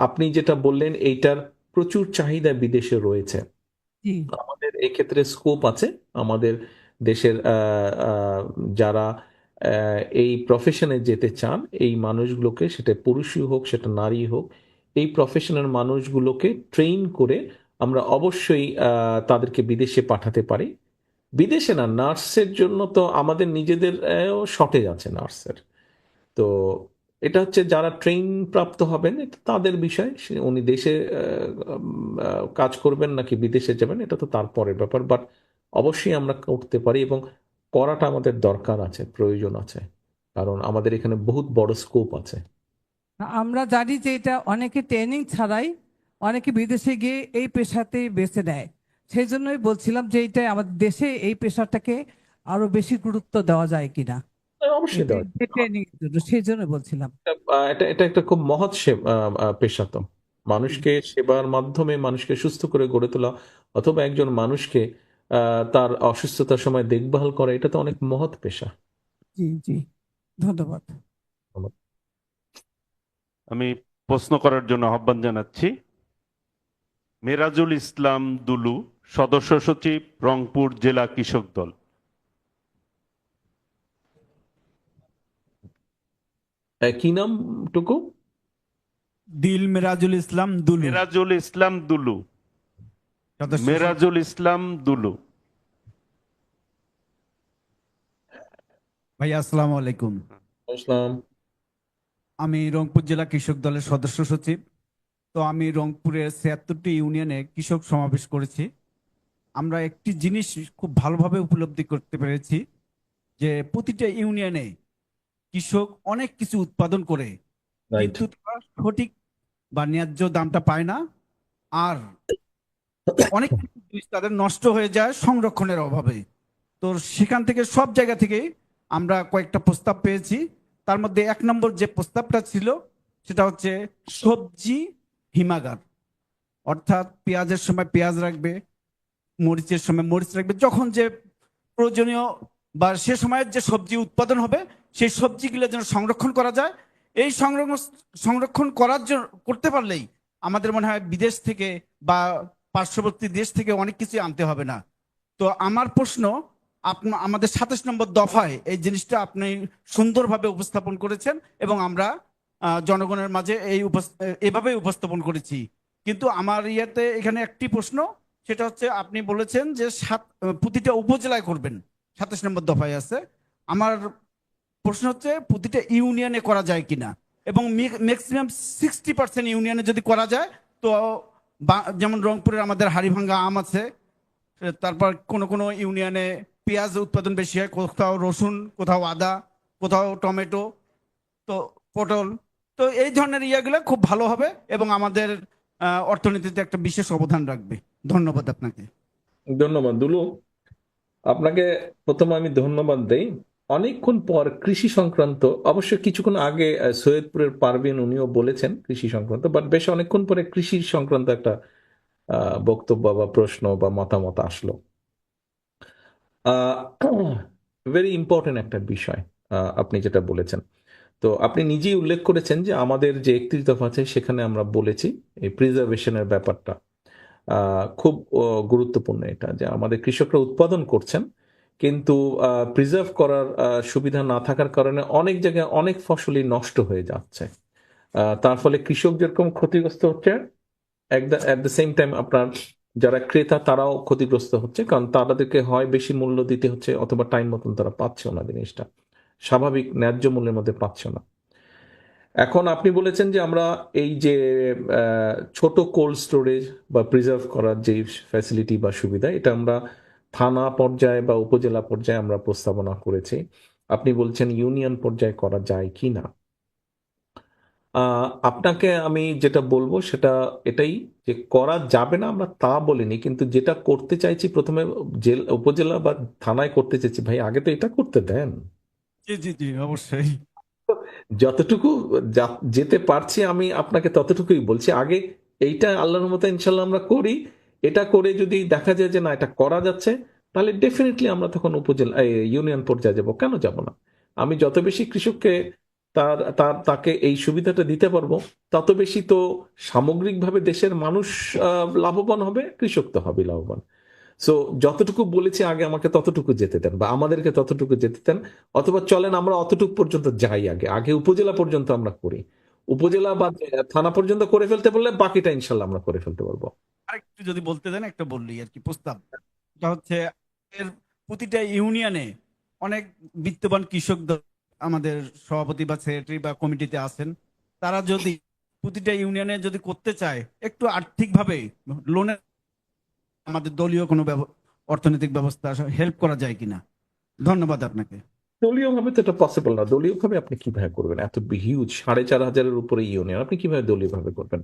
আপনি যেটা বললেন এইটার প্রচুর চাহিদা বিদেশে রয়েছে। জি আমাদের এক্ষেত্রে স্কোপ আছে। আমাদের দেশের যারা এই প্রফেশনে যেতে চান, এই মানুষগুলোকে, সেটা পুরুষই হোক সেটা নারী হোক, এই প্রফেশনের মানুষগুলোকে ট্রেন করে আমরা অবশ্যই তাদেরকে বিদেশে পাঠাতে পারি। বিদেশে না, নার্সের জন্য তো আমাদের নিজেদের শর্টেজ আছে নার্সের। তো এটা হচ্ছে যারা ট্রেন প্রাপ্ত হবেন, এটা তাদের বিষয়। উনি দেশে কাজ করবেন নাকি বিদেশে যাবেন, এটা তো তারপরের ব্যাপার। বাট অবশ্যই আমরা করতে পারি, এবং করাটা আমাদের দরকার আছে, প্রয়োজন আছে, কারণ আমাদের এখানে বহুত বড় স্কোপ আছে। আমরা জানি যে এটা অনেকে ট্রেনিং ছাড়াই অনেকে বিদেশে গিয়ে এই পেশাতেই বেছে নেয়। সেই জন্যই বলছিলাম যে এটা আমাদের দেশে এই পেশাটাকে আরো বেশি গুরুত্ব দেওয়া যায় কিনা অবশ্যই দেওয়া ট্রেনিং এর জন্য, সেই জন্য বলছিলাম। এটা এটা একটা খুব মহৎ পেশা তো। মানুষকে সেবার মাধ্যমে মানুষকে সুস্থ করে গড়ে তোলা, অথবা একজন মানুষকে তার অসুস্থতার সময় দেখভাল করা, এটা তো অনেক মহৎ পেশা। জি জি, ধন্যবাদ। আমি প্রশ্ন করার জন্য আহ্বান জানাচ্ছি মেরাজুল ইসলাম দুলু, সদস্য সচিব, রংপুর জেলা কৃষক দল। কি নাম টুকু? দিল মিরাজুল ইসলাম দুলু, মেরাজুল ইসলাম দুলু, সদস্য মেরাজুল ইসলাম দুলু। ভাই আসসালামু আলাইকুম। ইসলাম। আমি রংপুর জেলা কৃষক দলের সদস্য সচিব। তো আমি রংপুরের ৭৬টি ইউনিয়নে কৃষক সমাবেশ করেছি। আমরা একটি জিনিস খুব ভালোভাবে উপলব্ধি করতে পেরেছি যে প্রতিটা ইউনিয়নে কৃষক অনেক কিছু উৎপাদন করে, রাইট। কিন্তু তারা সঠিক বা ন্যায্য দামটা পায় না। আর অনেক কিছু জিনিস তাদের নষ্ট হয়ে যায় সংরক্ষণের অভাবে। তো সেখান থেকে সব জায়গা থেকে আমরা কয়েকটা প্রস্তাব পেয়েছি। তার মধ্যে ১ নম্বর যে প্রস্তাবটা ছিল সেটা হচ্ছে সবজি হিমাগার, অর্থাৎ পেঁয়াজের সময় পেঁয়াজ রাখবে, মরিচের সময় মরিচ রাখবে, যখন যে প্রয়োজনীয় বা সে সময়ের যে সবজি উৎপাদন হবে সেই সবজিগুলো যেন সংরক্ষণ করা যায়। এই সংরক্ষণ করার জন্য করতে পারলেই আমাদের মনে হয় বিদেশ থেকে বা পার্শ্ববর্তী দেশ থেকে অনেক কিছু আনতে হবে না। তো আমার প্রশ্ন, আমাদের ২৭ নম্বর দফায় এই জিনিসটা আপনি সুন্দরভাবে উপস্থাপন করেছেন এবং আমরা জনগণের মাঝে এভাবেই উপস্থাপন করেছি। কিন্তু আমার এখানে একটি প্রশ্ন, সেটা হচ্ছে আপনি বলেছেন যে প্রতিটা উপজেলায় করবেন, ২৭ নম্বর দফায় আছে। আমার প্রশ্ন হচ্ছে প্রতিটা ইউনিয়নে করা যায় কিনা, এবং ম্যাক্সিমাম 60% ইউনিয়নে যদি করা যায় তো যেমন রংপুরের আমাদের হাড়িভাঙ্গা আম আছে, তারপর কোন কোন ইউনিয়নে পেঁয়াজ উৎপাদন বেশি হয়, কোথাও রসুন, কোথাও আদা, কোথাও টমেটো, তো পটল। তো এই ধরনের ইয়েগুলো খুব ভালো হবে এবং আমাদের অর্থনীতিতে একটা বিশেষ অবদান রাখবে। ধন্যবাদ আপনাকে। ধন্যবাদ দুলু। আপনাকে প্রথমে আমি ধন্যবাদ দেই। অনেকক্ষণ পর কৃষি সংক্রান্ত, অবশ্য কিছুক্ষণ আগে সৈয়দপুরের পারভিন উনিও বলেছেন কৃষি সংক্রান্ত, বাট বেশ অনেকক্ষণ পরে কৃষি সংক্রান্ত একটা বক্তব্য বা প্রশ্ন বা মতামত আসলো। ভেরি ইম্পর্টেন্ট একটা বিষয় আপনি যেটা বলেছেন। তো আপনি নিজেই উল্লেখ করেছেন যে আমাদের যে ৩১ দফা আছে সেখানে আমরা বলেছি এই প্রিজার্ভেশনের ব্যাপারটা খুব গুরুত্বপূর্ণ। এটা যে আমাদের কৃষকরা উৎপাদন করছেন, কিন্তু প্রিজার্ভ করার সুবিধা না থাকার কারণে অনেক জায়গায় অনেক ফসলই নষ্ট হয়ে যাচ্ছে। তার ফলে কৃষক যেরকম ক্ষতিগ্রস্ত হচ্ছে, অ্যাট দ্য সেম টাইম আপনার যারা ক্রেতা তারাও ক্ষতিগ্রস্ত হচ্ছে, কারণ তাদেরকে হয় বেশি মূল্য দিতে হচ্ছে, অথবা টাইম মতন তারা পাচ্ছে না, জিনিসটা স্বাভাবিক ন্যায্য মূল্যের মধ্যে পাচ্ছে না। এখন আপনি বলেছেন যে আমরা এই যে ছোট কোল্ড স্টোরেজ বা প্রিজার্ভ করার যে ফ্যাসিলিটি বা সুবিধা, এটা আমরা থানা পর্যায়ে বা উপজেলা পর্যায়ে আমরা প্রস্তাবনা করেছি। আপনি বলছেন ইউনিয়ন পর্যায়ে করা যায় কি না। আপনাকে আমি যেটা বলবো সেটা এটাই যে করা যাবে না আমরা তা বলিনি, কিন্তু যেটা করতে চাইছি প্রথমে উপজেলা বা থানায় করতে চাইছি, ভাই আগে তো এটা করতে দেন। জি জি জি, অবশ্যই। যতটুকু যেতে পারছি আমি আপনাকে ততটুকুই বলছি। আগে এইটা আল্লাহর মতো ইনশাল্লাহ আমরা করি, এটা করে যদি দেখা যায় যে না এটা করা যাচ্ছে, তাহলে ডেফিনেটলি আমরা তখন উপজেলা ইউনিয়ন পর্যায়ে যাব, কেন যাব না। আমি যত বেশি কৃষককে তাকে এই সুবিধাটা দিতে পারবো, তত বেশি তো সামগ্রিকভাবে দেশের মানুষ লাভবান হবে, কৃষক তো হবে লাভবান। সো যতটুকু বলেছি আগে আমাকে ততটুকু যেতে দেন, বা আমাদেরকে ততটুকু যেতে দেন, অথবা চলেন আমরা অতটুকু পর্যন্ত যাই, আগে উপজেলা পর্যন্ত আমরা করি, উপজেলা বা থানা পর্যন্ত করে ফেলতে বললে বাকিটা ইনশাল্লাহ আমরা করে ফেলতে পারবো। আরেকটু যদি বলতে দেন, একটা বললি আর কি প্রস্তাব, এটা হচ্ছে এর প্রতিটা ইউনিয়নে অনেক বিত্তবান কৃষক আমাদের সভাপতি বা সেক্রেটারি বা কমিটিতে আছেন, তারা যদি প্রতিটা ইউনিয়নে যদি করতে চায় একটু আর্থিকভাবে লোনের, আমাদের দলীয় কোনো অর্থনৈতিক ব্যবস্থা হেল্প করা যায় কিনা। ধন্যবাদ আপনাকে। দলীয় ভাবে তো এটা পসিবল না। দলীয় ভাবে আপনি কিভাবে করবেন? এত হিউজ 4,500-এর উপরে ইউনিয়ন আপনি কিভাবে দলীয় ভাবে করবেন?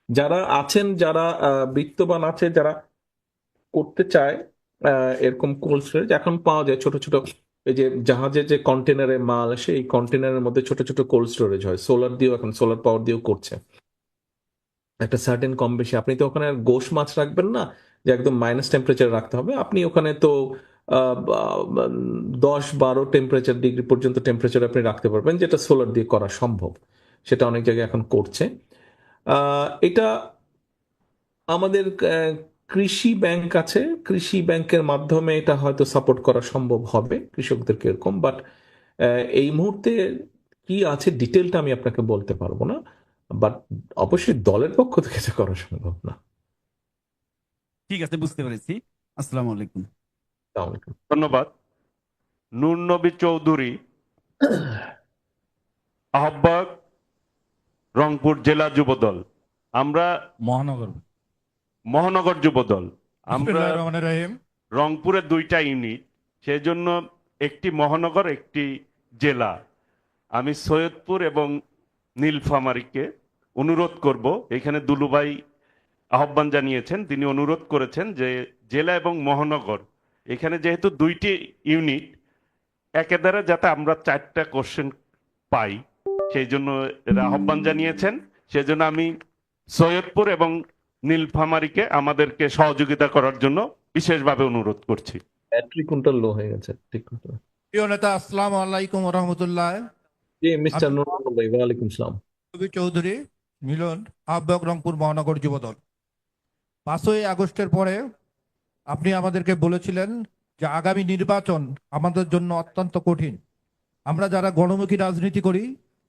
যারা আছেন, যারা বিত্তবান আছে, যারা করতে চায় এরকম কোল্ড স্টোরেজ এখন পাওয়া যায়, ছোট ছোট এই যে জাহাজে যে কন্টেনারে মাল, সেই কন্টেনারের মধ্যে ছোট ছোট কোল্ড স্টোরেজ হয়, সোলার দিয়েও, এখন সোলার পাওয়ার দিয়েও করছে একটা সার্টেন কম বেশি। আপনি তো ওখানে আর গোশ মাছ রাখবেন না যে একদম মাইনাস টেম্পারেচার রাখতে হবে, আপনি ওখানে তো 10-12 ডিগ্রি পর্যন্ত টেম্পারেচার আপনি রাখতে পারবেন, যেটা সোলার দিয়ে করা সম্ভব। সেটা অনেক জায়গায় এখন করছে। এটা আমাদের কৃষি ব্যাংক আছে, কৃষি ব্যাংকের মাধ্যমে এটা হয়তো সাপোর্ট করা সম্ভব হবে কৃষকদেরকে এরকম, বাট এই মুহূর্তে কি আছে ডিটেলটা আমি আপনাকে বলতে পারবো না, বাট অবশ্যই দলের পক্ষ থেকে এটা করা সম্ভব না। ঠিক আছে, বুঝতে পেরেছি। আসসালামু আলাইকুম। আসসালামু আলাইকুম। ধন্যবাদ। নূর নবী চৌধুরী, আহ্বায়ক, রংপুর জেলা যুবদল। আমরা মহানগর যুবদল, আমরা রংপুরে 2টা ইউনিট, সেই জন্য একটি মহানগর একটি জেলা। আমি সৈয়দপুর এবং নীলফামারীকে অনুরোধ করব, এখানে দুলুভাই আহ্বান জানিয়েছেন, তিনি অনুরোধ করেছেন যে জেলা এবং মহানগর, এখানে যেহেতু 2টি ইউনিট, একেবারে যাতে আমরা 4টা কোশ্চেন পাই, সেই জন্য এরা আহ্বান জানিয়েছেন। সেই জন্য আমি সৈয়দপুর এবং নীলফামারীকে আমাদেরকে সহযোগিতা করার জন্য বিশেষভাবে অনুরোধ করছি। ব্যাটারি কোনটা লো হয়ে গেছে ঠিক মতো। প্রিয় নেতা, আসসালামু আলাইকুম রহমতুল্লাহ। জি মিস্টার নূর ভাই, ওয়ালাইকুম সালাম। চৌধুরী মিলন, আহ্বায়ক, রংপুর মহানগর যুবদল। 5ই আগস্টের পরে আপনি আমাদেরকে বলেছিলেন যে আগামী নির্বাচন আমাদের জন্য অত্যন্ত কঠিন। আমরা যারা গণমুখী রাজনীতি করি,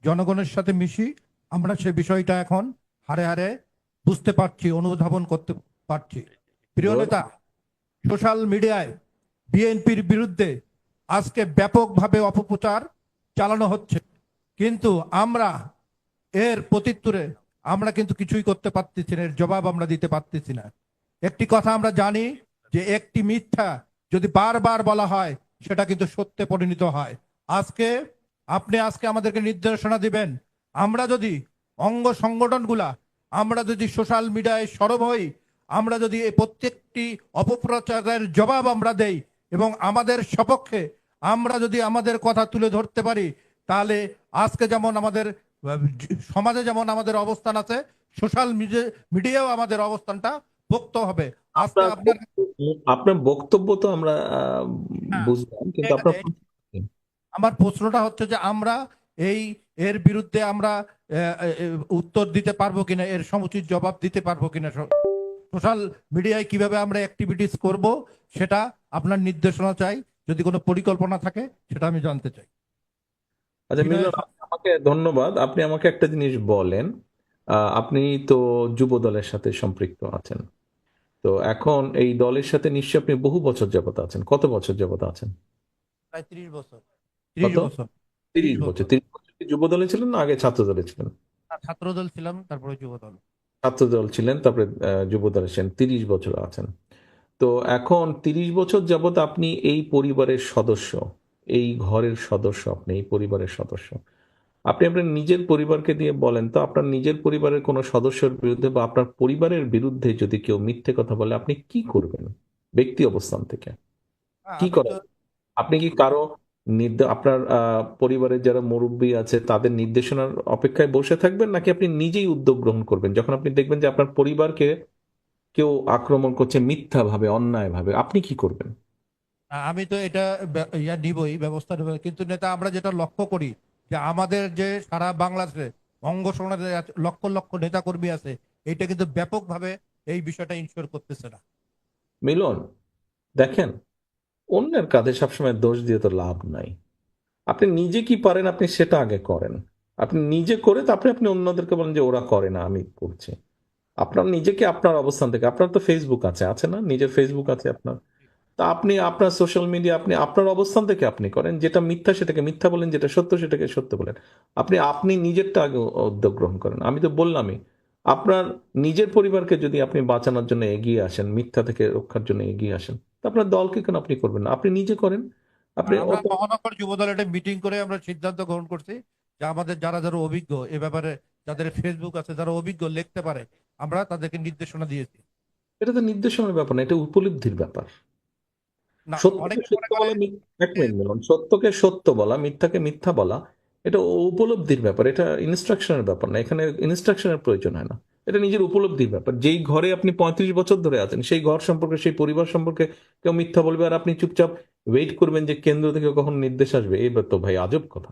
জনগণের সাথে মিশি, আমরা সে বিষয়টা এখন হারে হারে বুঝতে পারছি, অনুধাবন করতে পারছি। প্রিয় নেতা, সোশ্যাল মিডিয়ায় বিএনপির বিরুদ্ধে আজকে ব্যাপকভাবে অপপ্রচার চালানো হচ্ছে, কিন্তু আমরা এর প্রত্যুত্তরে আমরা কিন্তু কিছুই করতে পারতেছি না, এর জবাব আমরা দিতে পারতেছি না। একটি কথা আমরা জানি যে একটি মিথ্যা যদি বারবার বলা হয় সেটা কিন্তু সত্যে পরিণত হয়। আপনি আমাদেরকে নির্দেশনা দিবেন, আমরা যদি অঙ্গ সংগঠনগুলা, আমরা যদি সোশ্যাল মিডিয়ায় সরব হই, আমরা যদি এই প্রত্যেকটি অপপ্রচারের জবাব আমরা দেই এবং আমাদের সপক্ষে আমরা যদি আমাদের কথা তুলে ধরতে পারি, তাহলে আজকে যেমন আমাদের সমাজে যেমন আমাদের অবস্থান আছে, সোশ্যাল মিডিয়াও আমাদের অবস্থানটা পোক্ত হবে। আজকে আপনার বক্তব্য তো আমরা বুঝলাম, কিন্তু আপনার আমার প্রশ্নটা হচ্ছে যে আমরা এর বিরুদ্ধে আমরা উত্তর দিতে পারবো কিনা, এর সমুচিত জবাব দিতে পারবো কিনা, সোশ্যাল মিডিয়ায় কিভাবে আমরা অ্যাক্টিভিটিস করব সেটা আপনার নির্দেশনা চাই, যদি কোনো পরিকল্পনা থাকে সেটা আমি জানতে চাই। আচ্ছা মিলন, আমাকে ধন্যবাদ। আপনি আমাকে একটা জিনিস বলেন, আপনি তো যুব দলের সাথে সম্পৃক্ত আছেন, তো এখন এই দলের সাথে নিশ্চয়ই আপনি বহু বছর যাবত আছেন। কত বছর যাবত আছেন? প্রায় 30 বছর। 30 বছর। 30 বছর কি যুব দলে ছিলেন না আগে ছাত্র দলে ছিলেন? ছাত্র দল ছিলাম, তারপরে যুব দল। ছাত্র দল ছিলেন, তারপরে যুব দলে ছিলেন, 30 বছর আছেন। তো এখন 30 বছর যাবত আপনি এই পরিবারের সদস্য, এই ঘরের সদস্য, আপনি এই পরিবারের সদস্য। আপনি আপনার নিজের পরিবারকে দিয়ে বলেন তো, আপনার নিজের পরিবারের কোনো সদস্যের বিরুদ্ধে বা আপনার পরিবারের বিরুদ্ধে যদি কেউ মিথ্যে কথা বলে, আপনি কি করবেন ব্যক্তি অবস্থান থেকে? কি করেন আপনি? কি কারো আপনার পরিবারের যারা মুরব্বী আছে তাদের নির্দেশনার অপেক্ষায় বসে থাকবেন, নাকি আপনি নিজেই উদ্যোগ গ্রহণ করবেন যখন আপনি দেখবেন যে আপনার পরিবারকে কেউ আক্রমণ করছে মিথ্যা ভাবে, অন্যায় ভাবে? আপনি কি করবেন? আমি তো এটা নিবই, ব্যবস্থা নেব, কিন্তু নেতা আমরা যেটা লক্ষ্য করি যে আমাদের যে সারা বাংলাদেশে অঙ্গ সংগঠনের লক্ষ লক্ষ নেতা কর্মী আছে, এটা কিন্তু ব্যাপকভাবে এই বিষয়টা ইনশিওর করতেছে না। মিলন, দেখেন, অন্যের কাঁধে সবসময় দোষ দিয়ে তো লাভ নাই। আপনি নিজে কি পারেন আপনি সেটা আগে করেন। আপনি নিজে করে তারপরে আপনি অন্যদেরকে বলেন যে ওরা করে না আমি করছি। আপনার নিজেকে আপনার অবস্থান থেকে, আপনার তো ফেসবুক আছে না, নিজের ফেসবুক আছে আপনার, তা আপনি আপনার সোশ্যাল মিডিয়া আপনি আপনার অবস্থান থেকে আপনি করেন, যেটা মিথ্যা সেটাকে মিথ্যা বলেন, যেটা সত্য সেটাকে সত্য বলেন। আপনি আপনি নিজেরটা আগে উদ্যোগ গ্রহণ করেন। আমি তো বললামই, আপনার নিজের পরিবারকে যদি আপনি বাঁচানোর জন্য এগিয়ে আসেন, মিথ্যা থেকে রক্ষার জন্য এগিয়ে আসেন, তা আপনার দলকে কেন আপনি করবেন না? আপনি নিজে করেন। আপনি আমরা মহানগর যুবদল একটা মিটিং করে আমরা সিদ্ধান্ত গ্রহণ করছি যে আমাদের যারা যারা অভিজ্ঞ এ ব্যাপারে, যাদের ফেসবুক আছে, যারা অভিজ্ঞ লিখতে পারে, আমরা তাদেরকে নির্দেশনা দিয়েছি। এটা তো নির্দেশনার ব্যাপার না, এটা উপলব্ধির ব্যাপার। না, সত্যকে অনেকে সত্য মনে করে বলা, এক মিনিট মিলন, সত্যকে সত্য বলা, মিথ্যাকে মিথ্যা বলা, এটা উপলব্ধির ব্যাপার, এটা ইনস্ট্রাকশনের ব্যাপার না। এখানে ইনস্ট্রাকশনের প্রয়োজন হয় না, এটা নিজের উপলব্ধির ব্যাপার। যেই ঘরে আপনি 35 বছর ধরে আছেন, সেই ঘর সম্পর্কে, সেই পরিবার সম্পর্কে কেউ মিথ্যা বলবে আর আপনি চুপচাপ ওয়েট করবেন যে কেন্দ্র থেকে কখন নির্দেশ আসবে, এই তো ভাই আজব কথা।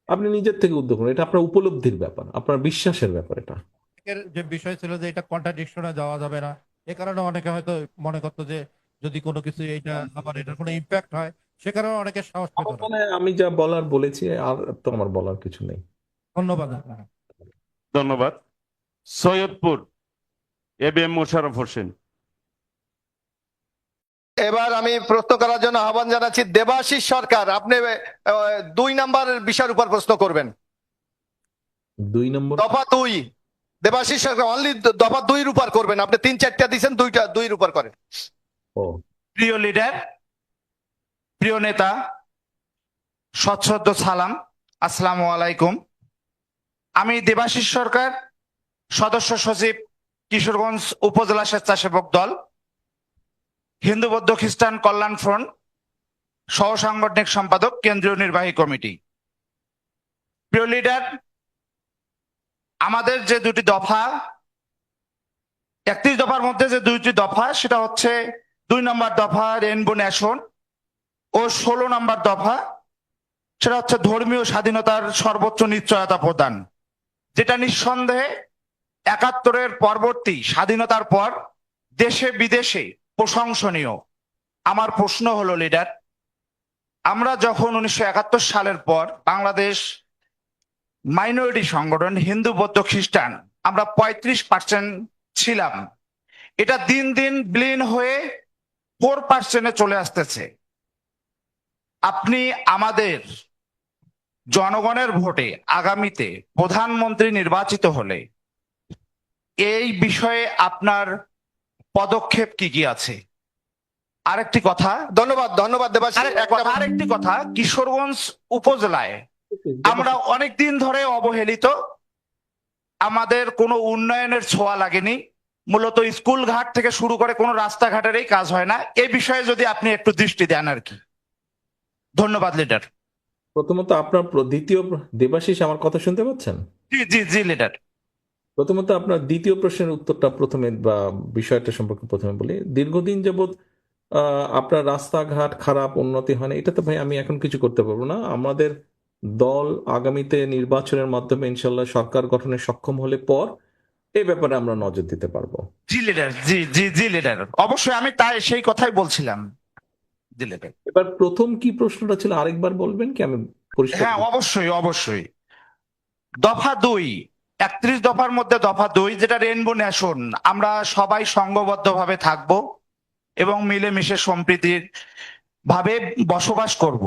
আপনি নিজের থেকে উদ্যোগ করুন, এটা আপনার উপলব্ধির ব্যাপার, আপনার বিশ্বাসের ব্যাপার। এটা অনেকের যে বিষয় ছিল যে এটা কন্ট্রাডিকশনে যাওয়া যাবে না, এ কারণে অনেকে হয়তো মনে করতো যে যদি কোনো কিছু এইটা আবার এটার কোনো ইম্প্যাক্ট হয়, সে কারণে অনেকে সাহস পেত আমার না। মনে হয় আমি যা বলার বলেছি, আর তো আমার বলার কিছু নেই। ধন্যবাদ। ধন্যবাদ। সৈয়দপুর ABM মোশাররফ হোসেন। এবার আমি প্রশ্ন করার জন্য আহ্বান জানাচ্ছি দেবাশিস সরকার। আপনি 2 নম্বরের বিষয়ের উপর প্রশ্ন করবেন। 2 নম্বর দফা 2, দেবাশিস সরকার অনলি দফা 2 উপর করবেন। আপনি 3-4টা দিয়েছেন, 2 উপর করেন। ও প্রিয় লিডার, প্রিয় নেতা, সশ্রদ্ধ সালাম, আসসালামু আলাইকুম। আমি দেবাশিস সরকার, সদস্য সচিব, কিশোরগঞ্জ উপজেলা স্বেচ্ছাসেবক দল, হিন্দু বৌদ্ধ খ্রিস্টান কল্যাণ ফ্রন্ট, সহ সাংগঠনিক সম্পাদক, কেন্দ্রীয় নির্বাহী কমিটি। প্রিয় লিডার, আমাদের যে দুটি দফা, 31 দফার মধ্যে যে দুইটি দফা, সেটা হচ্ছে 2 নম্বর দফা রেইনবো নেশন ও 16 নম্বর দফা, সেটা হচ্ছে ধর্মীয় স্বাধীনতার সর্বোচ্চ নিশ্চয়তা প্রদান, যেটা নিঃসন্দেহে 71-এর পরবর্তী স্বাধীনতার পর দেশে বিদেশে প্রশংসনীয়। আমার প্রশ্ন হলো লিডার, আমরা যখন 1971 সালের পর বাংলাদেশ মাইনরিটি সংগঠন হিন্দু বৌদ্ধ খ্রিস্টান আমরা 35% ছিলাম, এটা দিন দিন বিলীন হয়ে 4% চলে আসতেছে। আপনি আমাদের জনগণের ভোটে আগামীতে প্রধানমন্ত্রী নির্বাচিত হলে এই বিষয়ে আপনার পদক্ষেপ কি কি আছে? আরেকটি কথা, ধন্যবাদ দেবাশিস। আরেকটি কথা, কিশোরগঞ্জ উপজেলায় আমরা অনেক দিন ধরে অবহেলিত, আমাদের কোনো উন্নয়নের ছোঁয়া লাগেনি, মূলত স্কুল ঘাট থেকে শুরু করে কোনো রাস্তাঘাটেরই কাজ হয় না। এই বিষয়ে যদি আপনি একটু দৃষ্টি দেন আর কি। ধন্যবাদ লিডার। প্রথমত আপনার দ্বিতীয়, দেবাশিস আমার কথা শুনতে পাচ্ছেন? জি জি জি লিডার। প্রথমত আপনার দ্বিতীয় প্রশ্নের উত্তরটা প্রথমে বা বিষয়টা সম্পর্কে প্রথমে বলি। দীর্ঘদিন যাবৎ আপনার রাস্তাঘাট খারাপ, উন্নতি হয় না, এটা তো ভাই আমি এখন কিছু করতে পারবো না। আমাদের দল আগামীতে নির্বাচনের মাধ্যমে ইনশাল্লাহ সরকার গঠনে সক্ষম হলে পর এই ব্যাপারে আমরা নজর দিতে পারবো। জি লিডার, জি জি জি লিডার, অবশ্যই আমি তাই সেই কথাই বলছিলাম। জি লিডার। এবার প্রথম কি প্রশ্নটা ছিল আরেকবার বলবেন কি, আমি পরিষ্কার? হ্যাঁ অবশ্যই অবশ্যই। দফা 2, 31 দফার মধ্যে দফা 2, যেটা রেইনবো নেশন, আমরা সবাই সংঘবদ্ধভাবে থাকবো এবং মিলেমিশে সম্প্রীতির ভাবে বসবাস করব।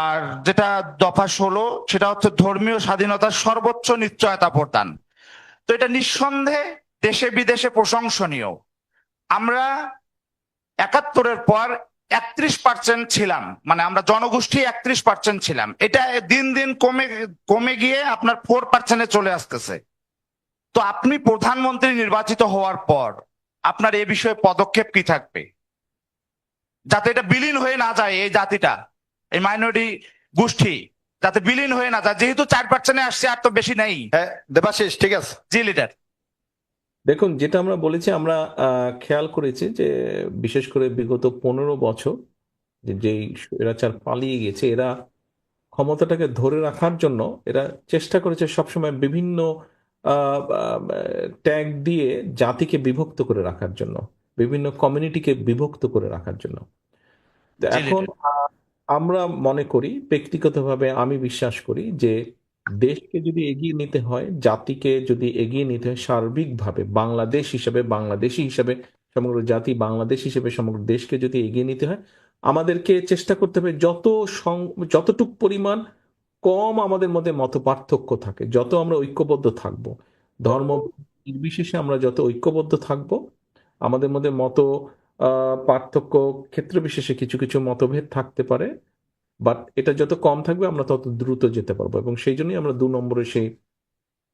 আর যেটা দফা 16, সেটা হচ্ছে ধর্মীয় স্বাধীনতার সর্বোচ্চ নিশ্চয়তা প্রদান। তো এটা নিঃসন্দেহে দেশে বিদেশে প্রশংসনীয়। আমরা 71-এর পর 31% ছিলাম, মানে আমরা জনগোষ্ঠী 31% ছিলাম, এটা দিন দিন কমে কমে গিয়ে আপনার 4% চলে আসতেছে। তো আপনি প্রধানমন্ত্রী নির্বাচিত হওয়ার পর আপনার এই বিষয়ে পদক্ষেপ কি থাকবে, যাতে এটা বিলীন হয়ে না যায়, এই জাতিটা, এই মাইনরিটি গোষ্ঠী যাতে বিলীন হয়ে না যায়, যেহেতু 4% আসছে, আর তো বেশি নেই। হ্যাঁ দেবাশিস, ঠিক আছে। জি লিডার। দেখুন, যেটা আমরা বলেছি, আমরা খেয়াল করেছি যে বিশেষ করে বিগত 15 বছর যে যেই স্বৈরাচার পালিয়ে গেছে, এরা ক্ষমতাটাকে ধরে রাখার জন্য এরা চেষ্টা করেছে সবসময় বিভিন্ন ট্যাগ দিয়ে জাতিকে বিভক্ত করে রাখার জন্য, বিভিন্ন কমিউনিটিকে বিভক্ত করে রাখার জন্য। তো জি এখন লিডার। আমরা মনে করি, ব্যক্তিগতভাবে আমি বিশ্বাস করি যে দেশকে যদি এগিয়ে নিতে হয়, জাতিকে যদি এগিয়ে নিতে হয় সার্বিকভাবে, বাংলাদেশ হিসেবে, বাংলাদেশি হিসেবে, সমগ্র জাতি বাংলাদেশ হিসেবে সমগ্র দেশকে যদি এগিয়ে নিতে হয়, আমাদেরকে চেষ্টা করতে হবে যতটুক পরিমাণ কম আমাদের মধ্যে মত পার্থক্য থাকে, যত আমরা ঐক্যবদ্ধ থাকব, ধর্ম নির্বিশেষে আমরা যত ঐক্যবদ্ধ থাকব, আমাদের মধ্যে পার্থক্য ক্ষেত্র বিশেষে কিছু কিছু মতভেদ থাকতে পারে, বাট এটা যত কম থাকবে আমরা তত দ্রুত যেতে পারবো। এবং সেই জন্যই আমরা 2 নম্বরে সেই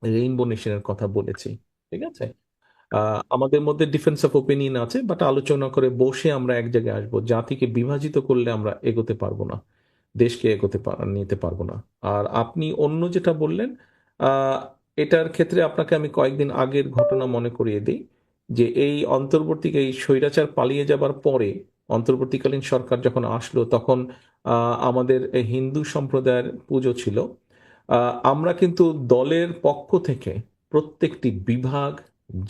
রেইনবো নেশনের কথা বলেছি। ঠিক আছে, আমাদের মধ্যে ডিফারেন্স অফ ওপিনিয়ন আছে, বাট আলোচনা করে বসে আমরা এক জায়গায় আসবো। জাতিকে বিভাজিত করলে আমরা এগোতে পারবো না, দেশকে নিতে পারবো না। আর আপনি অন্য যেটা বললেন, আহ, এটার ক্ষেত্রে আপনাকে আমি কয়েকদিন আগের ঘটনা মনে করিয়ে দিই, যে এই স্বৈরাচার পালিয়ে যাবার পরে অন্তর্বর্তীকালীন সরকার যখন আসলো, তখন আমাদের এই হিন্দু সম্প্রদায়ের পুজো ছিল। আমরা কিন্তু দলের পক্ষ থেকে প্রত্যেকটি বিভাগ,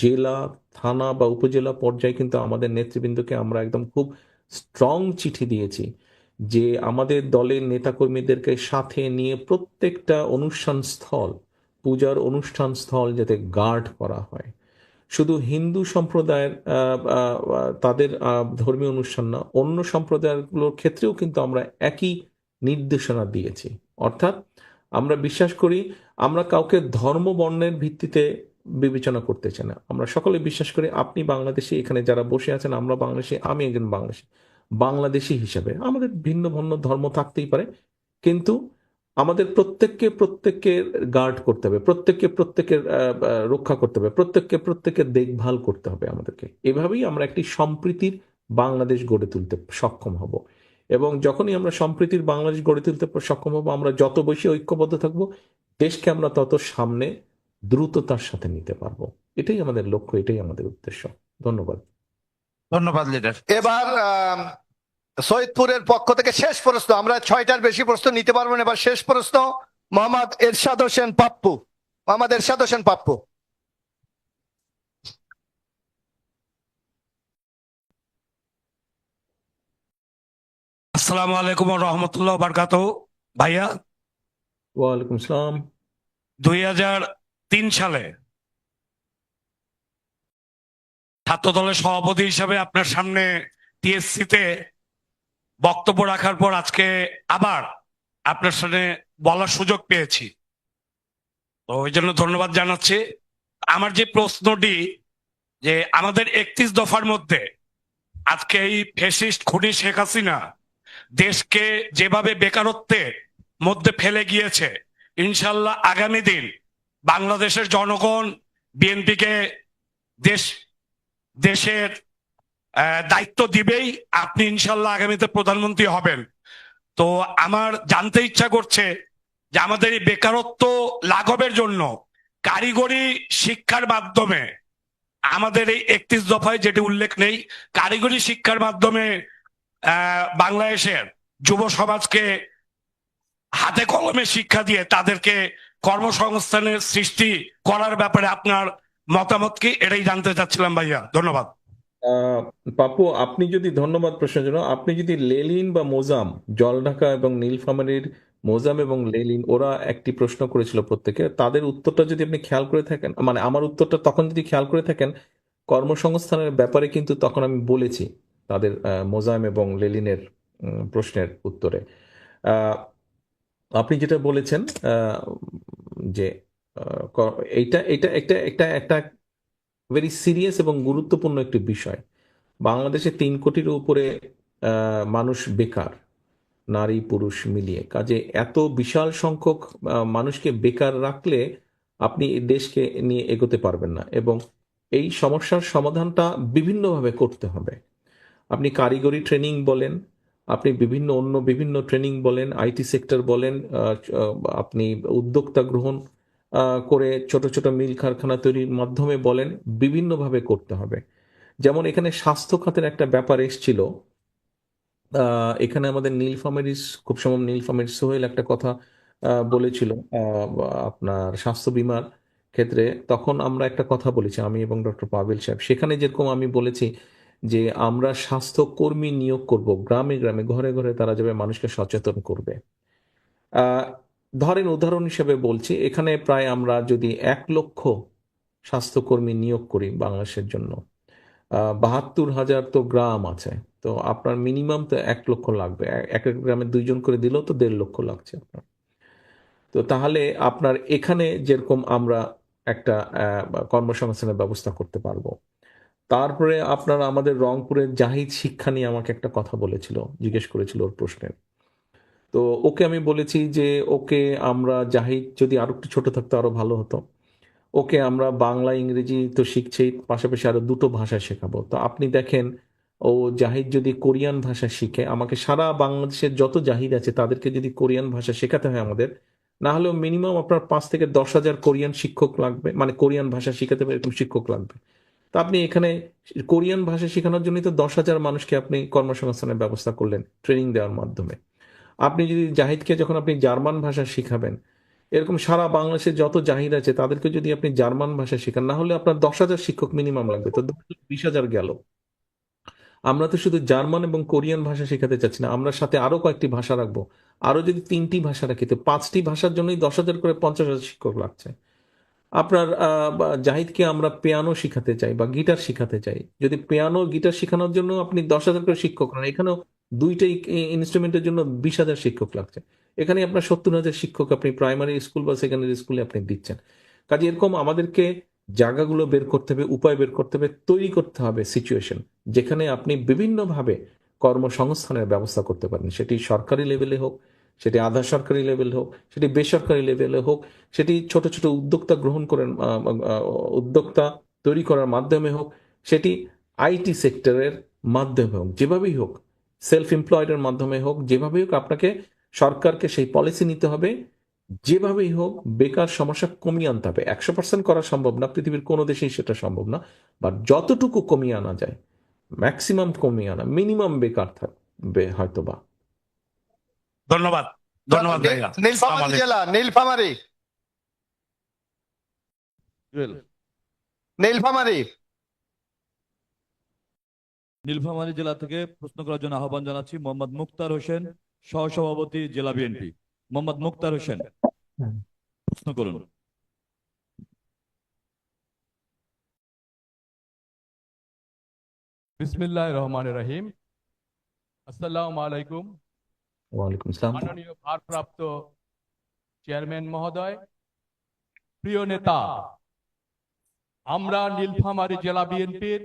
জেলা, থানা বা উপজেলা পর্যায়ে কিন্তু আমাদের নেতৃবৃন্দকে আমরা একদম খুব স্ট্রং চিঠি দিয়েছি যে আমাদের দলের নেতাকর্মীদেরকে সাথে নিয়ে প্রত্যেকটা অনুষ্ঠান স্থল, পূজার অনুষ্ঠান স্থল যাতে গার্ড করা হয়। শুধু হিন্দু সম্প্রদায়ের তাদের ধর্মীয় অনুষ্ঠান না, অন্য সম্প্রদায়গুলোর ক্ষেত্রেও কিন্তু আমরা একই নির্দেশনা দিয়েছি। অর্থাৎ আমরা বিশ্বাস করি, আমরা কাউকে ধর্ম বর্ণের ভিত্তিতে বিবেচনা করতে চাই না। আমরা সকলে বিশ্বাস করি আপনি বাংলাদেশি, এখানে যারা বসে আছেন আমরা বাংলাদেশি, আমি একজন বাংলাদেশি হিসাবে আমাদের ভিন্ন ভিন্ন ধর্ম থাকতেই পারে, কিন্তু আমাদের প্রত্যেককে গার্ড করতে হবে, প্রত্যেকের রক্ষা করতে হবে, প্রত্যেকের দেখভাল করতে হবে আমাদেরকে। এভাবেই আমরা একটি সম্প্রীতির বাংলাদেশ গড়ে তুলতে সক্ষম হব। এবং যখনই আমরা সম্প্রীতির বাংলাদেশ গড়ে তুলতে সক্ষম হব, আমরা যত বেশি ঐক্যবদ্ধ থাকব, দেশকে আমরা তত সামনে দ্রুততার সাথে নিতে পারবো। এটাই আমাদের লক্ষ্য, এটাই আমাদের উদ্দেশ্য। ধন্যবাদ। ধন্যবাদ লিডার। এবার সৈয়দপুরের পক্ষ থেকে শেষ প্রশ্ন, আমরা 6টার বেশি প্রশ্ন নিতে পারবো না। এবার শেষ প্রশ্ন মোহাম্মদ এরশাদ হোসেন পাপ্পু। মোহাম্মদ এরশাদ হোসেন পাপ্পু। আসসালামু আলাইকুম ওয়া রাহমাতুল্লাহি ওয়া বারাকাতুহু। ভাইয়া, ওয়ালাইকুম আসসালাম। 2003 সালে ছাত্র দলের সভাপতি হিসাবে আপনার সামনে টিএসসিতে বক্তব্য রাখার পর আজকে আবার আপনার সামনে বলার সুযোগ পেয়েছি, তো ওই জন্য ধন্যবাদ জানাচ্ছি। আমার যে প্রশ্নটি, যে আমাদের 31 দফার মধ্যে আজকে এই ফ্যাসিস্ট খুনি শেখ হাসিনা দেশকে যেভাবে বেকারত্বের মধ্যে ফেলে গিয়েছে, ইনশাল্লাহ আগামী দিন বাংলাদেশের জনগণ বিএনপিকে দেশের দায়িত্ব দিবেই। আপনি ইনশাল্লাহ আগামীতে প্রধানমন্ত্রী হবেন। তো আমার জানতে ইচ্ছা করছে যে আমাদের এই বেকারত্ব লাঘবের জন্য কারিগরি শিক্ষার মাধ্যমে, আমাদের এই 31 দফায় যেটি উল্লেখ নেই, কারিগরি শিক্ষার মাধ্যমে বাংলাদেশের যুব সমাজকে হাতে কলমে শিক্ষা দিয়ে তাদেরকে কর্মসংস্থানের সৃষ্টি করার ব্যাপারে আপনার মতামত কি, এটাই জানতে চাচ্ছিলাম ভাইয়া। ধন্যবাদ। পাপু, আপনি যদি, ধন্যবাদ প্রশ্নের জন্য, আপনি যদি লেলিন বা মোজাম, জলঢাকা এবং নীলফামারীর মোজাম এবং লেলিন, ওরা একটি প্রশ্ন করেছিল প্রত্যেকে, তাদের উত্তরটা যদি আপনি খেয়াল করে থাকেন, মানে আমার উত্তরটা তখন যদি খেয়াল করে থাকেন, কর্মসংস্থানের ব্যাপারে কিন্তু তখন আমি বলেছি তাদের মোজাম এবং লেলিনের প্রশ্নের উত্তরে। আপনি যেটা বলেছেন যে এইটা এটা একটা একটা একটা ভেরি সিরিয়াস এবং গুরুত্বপূর্ণ একটি বিষয়। বাংলাদেশে 3 কোটির উপরে মানুষ বেকার, নারী পুরুষ মিলিয়ে। কাজে এত বিশাল সংখ্যক মানুষকে বেকার রাখলে আপনি এই দেশকে নিয়ে এগোতে পারবেন না। এবং এই সমস্যার সমাধানটা বিভিন্নভাবে করতে হবে। আপনি কারিগরি ট্রেনিং বলেন, আপনি বিভিন্ন ট্রেনিং বলেন, আইটি সেক্টর বলেন, আপনি উদ্যোক্তা গ্রহণ করে ছোট ছোট মিল কারখানা তৈরির মাধ্যমে বলেন, বিভিন্নভাবে করতে হবে। যেমন এখানে স্বাস্থ্য খাতের একটা ব্যাপার এসেছিল, এখানে আমাদের নীলফামারীর খুব সম্ভব নীলফামারীর সোহেল একটা কথা বলেছিল আপনার স্বাস্থ্য বীমার ক্ষেত্রে। তখন আমরা একটা কথা বলেছি, আমি এবং ডক্টর পাভেল সাহেব, সেখানে যেরকম আমি বলেছি যে আমরা স্বাস্থ্যকর্মী নিয়োগ করব, গ্রামে গ্রামে ঘরে ঘরে তারা যাবে, মানুষকে সচেতন করবে। আহ, ধরেন উদাহরণ হিসেবে বলছি, এখানে প্রায় আমরা যদি 1 লক্ষ স্বাস্থ্যকর্মী নিয়োগ করি বাংলাদেশের জন্য, 72,000 তো গ্রাম আছে, তো আপনার মিনিমাম তো 1 লক্ষ লাগবে। এক এক গ্রামে 2 জন করে দিলেও তো 1.5 লক্ষ লাগছে আপনার। তো তাহলে আপনার এখানে যেরকম আমরা একটা কর্মসংস্থানের ব্যবস্থা করতে পারবো। তারপরে আপনার আমাদের রংপুরের জাহিদ শিক্ষা নিয়ে আমাকে একটা কথা বলেছিল, জিজ্ঞেস করেছিল ওর প্রশ্নের। তো ওকে আমি বলেছি যে ওকে আমরা, জাহিদ যদি আরো একটু ছোট থাকতো আরো ভালো হতো, ওকে আমরা বাংলা ইংরেজি তো শিখছেই, পাশাপাশি আরো 2টো ভাষা শেখাবো। তো আপনি দেখেন, ও জাহিদ যদি কোরিয়ান ভাষা শিখে, আমাকে সারা বাংলাদেশের যত জাহিদ আছে তাদেরকে যদি কোরিয়ান ভাষা শেখাতে হয় আমাদের, না হলেও মিনিমাম আপনার 5 থেকে 10 হাজার কোরিয়ান শিক্ষক লাগবে, মানে কোরিয়ান ভাষা শিখাতে হবে এরকম শিক্ষক লাগবে। তো আপনি এখানে কোরিয়ান ভাষা শেখানোর জন্যই তো 10,000 মানুষকে আপনি কর্মসংস্থানের ব্যবস্থা করলেন ট্রেনিং দেওয়ার মাধ্যমে। আপনি যদি জাহিদকে যখন আপনি জার্মান ভাষা শিখাবেন, এরকম সারা বাংলাদেশে যত জাহিদ আছে তাদেরকে যদি আপনি জার্মান ভাষা শেখান, না হলে আপনার 10,000 শিক্ষক মিনিমাম লাগবে, তো 20,000 গেল। আমরা তো শুধু জার্মান এবং কোরিয়ান ভাষা শেখাতে চাচ্ছি না, আমরা সাথে আরো কয়েকটি ভাষা রাখবো। আরো যদি 3টি ভাষা রাখি, তো 5টি ভাষার জন্যই 10,000 করে 50,000 শিক্ষক লাগছে। আপনার জাহিদকে আমরা পিয়ানো শিখাতে চাই বা গিটার শিখাতে চাই, যদি পিয়ানো গিটার শেখানোর জন্য আপনি 10,000 করে শিক্ষক নেন, এখানেও দুইটাই ইনস্ট্রুমেন্টের জন্য 20,000 শিক্ষক লাগছে। এখানে আপনার 70,000 শিক্ষক আপনি প্রাইমারি স্কুল বা সেকেন্ডারি স্কুলে আপনি দিচ্ছেন। কাজে এরকম আমাদেরকে জায়গাগুলো বের করতে হবে, উপায় বের করতে হবে, তৈরি করতে হবে সিচুয়েশন, যেখানে আপনি বিভিন্নভাবে কর্মসংস্থানের ব্যবস্থা করতে পারেন, সেটি সরকারি লেভেলে হোক, সেটি আধা সরকারি লেভেল হোক, সেটি বেসরকারি লেভেলে হোক, সেটি ছোট ছোট উদ্যোক্তা গ্রহণ করেন, উদ্যোক্তা তৈরি করার মাধ্যমে হোক, সেটি আইটি সেক্টরের মাধ্যমে হোক, যেভাবেই হোক, সেলফ এমপ্লয়েডের মাধ্যমে হোক, যেভাবেই হোক, আপনাকে সরকারকে সেই পলিসি নিতে হবে। যেভাবেই হোক বেকার সমস্যা কমিয়ে আনতে হবে। 100% করা সম্ভব না, পৃথিবীর কোনো দেশেই সেটা সম্ভব না, বাট যতটুকু কমিয়ে আনা যায়, ম্যাক্সিমাম কমিয়ে আনা, মিনিমাম বেকার থাকবে হয়তোবা। ধন্যবাদ, ধন্যবাদ ভাইয়া। নীলফামারী জেলা, নীলফামারী, নীলফামারী। নীলফামারী জেলা থেকে প্রশ্ন করার জন্য আহ্বান জানাচ্ছি মোহাম্মদ মুক্তার হোসেন, সহসভাপতি জেলা বিএনপি। মোহাম্মদ মুক্তার হোসেন, প্রশ্ন করুন। বিসমিল্লাহির রহমানির রহিম। আসসালামু আলাইকুম। ওয়ালাইকুম আসসালাম। মাননীয় ভারপ্রাপ্ত চেয়ারম্যান মহোদয়, প্রিয় নেতা, আমরা নীলফামারী জেলা বিএনপির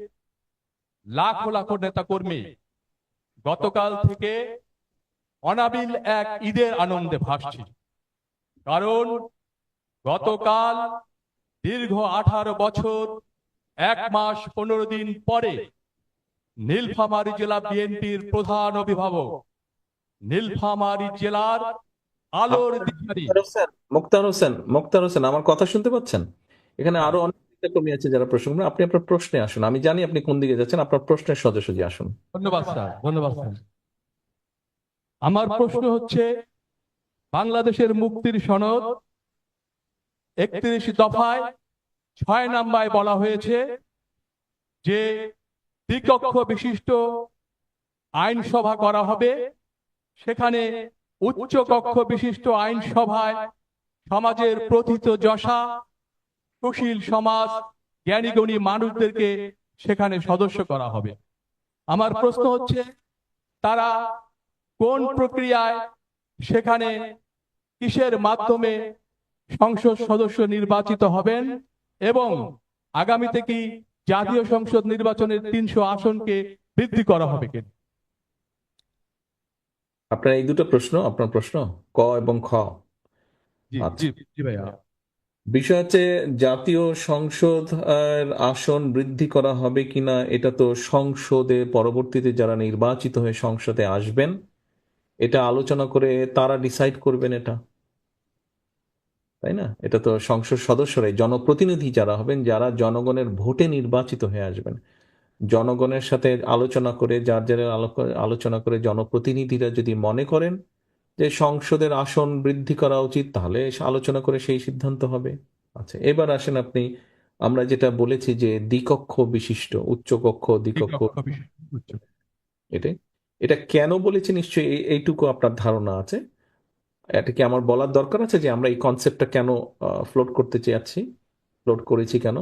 লাখো লাখো নেতা কর্মী গতকাল থেকে অনাবিল এক ঈদের আনন্দে ভাসছি। কারণ গতকাল দীর্ঘ 18 বছর 1 মাস 15 দিন পরে নীলফামারী জেলা বিএনপির প্রধান অভিভাবক, নীলফামারী জেলার আলোর দিশারি মুক্তার হোসেন, আমার কথা শুনতে পাচ্ছেন? এখানে আরো অনেক কর্মী আছে যারা প্রশ্ন করবেন। আপনি আপনার প্রশ্নে আসুন, আমি জানি আপনি কোন দিকে যাচ্ছেন, আপনার প্রশ্নের সদস্য আসুন। ধন্যবাদ স্যার, ধন্যবাদ স্যার। আমার প্রশ্ন হচ্ছে, বাংলাদেশের মুক্তির সনদ 31 দফায় 6 নম্বরে বলা হয়েছে যে দ্বিকক্ষ বিশিষ্ট আইনসভা করা হবে। সেখানে উচ্চ কক্ষ বিশিষ্ট আইনসভায় সমাজের প্রথিত যশা সুশীল সমাজ, জ্ঞানীগুণী মানুষদেরকে সেখানে সদস্য করা হবে। আমার প্রশ্ন হচ্ছে, তারা কোন প্রক্রিয়ায়, সেখানে কিসের মাধ্যমে সংসদ সদস্য নির্বাচিত হবেন, এবং আগামীতে কি জাতীয় সংসদ নির্বাচনের 300 আসনকে বৃদ্ধি করা হবে কিনা? আপনার এই দুটো প্রশ্ন, আপনার প্রশ্ন ক এবং খ। জি জি ভাইয়া। বিষয় হচ্ছে জাতীয় সংসদ আসন বৃদ্ধি করা হবে কিনা, এটা তো সংসদে পরবর্তীতে যারা নির্বাচিত হয়ে সংসদে আসবেন, এটা আলোচনা করে তারা ডিসাইড করবেন এটা, তাই না? এটা তো সংসদ সদস্যরাই, জনপ্রতিনিধি যারা হবেন, যারা জনগণের ভোটে নির্বাচিত হয়ে আসবেন, জনগণের সাথে আলোচনা করে, যার যার আলোচনা করে জনপ্রতিনিধিরা যদি মনে করেন যে সংসদের আসন বৃদ্ধি করা উচিত, তাহলে আলোচনা করে সেই সিদ্ধান্ত হবে। আচ্ছা, এবার আসেন আপনি, আমরা যেটা বলেছি যে দ্বিকক্ষ বিশিষ্ট, উচ্চকক্ষ, দ্বিকক্ষ, এটাই, এটা কেন বলেছি নিশ্চয়ই এইটুকু আপনার ধারণা আছে। এটা কি আমার বলার দরকার আছে যে আমরা এই কনসেপ্টটা কেন ফ্লোট করতে চেয়েছি, ফ্লোট করেছি কেন?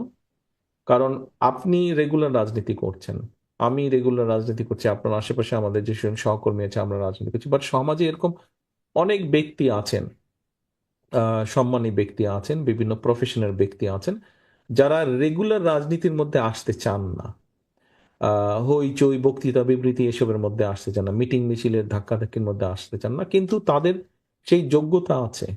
কারণ আপনি রেগুলার রাজনীতি করছেন, আমি রেগুলার রাজনীতি করছি, আপনার আশেপাশে আমাদের যে সহকর্মী আছে আমরা রাজনীতি করছি, বাট সমাজে এরকম অনেক ব্যক্তি আছেন, সম্মানী ব্যক্তি আছেন, বিভিন্ন প্রফেশনের ব্যক্তি আছেন, যারা রেগুলার রাজনীতির মধ্যে আসতে চান না, হইচই, বক্তৃতা, বিবৃতি এসবের মধ্যে আসতে চান না, মিটিং মিছিলের ধাক্কাধাক্কির মধ্যে আসতে চান না, কিন্তু তাদের সেই যোগ্যতা আছে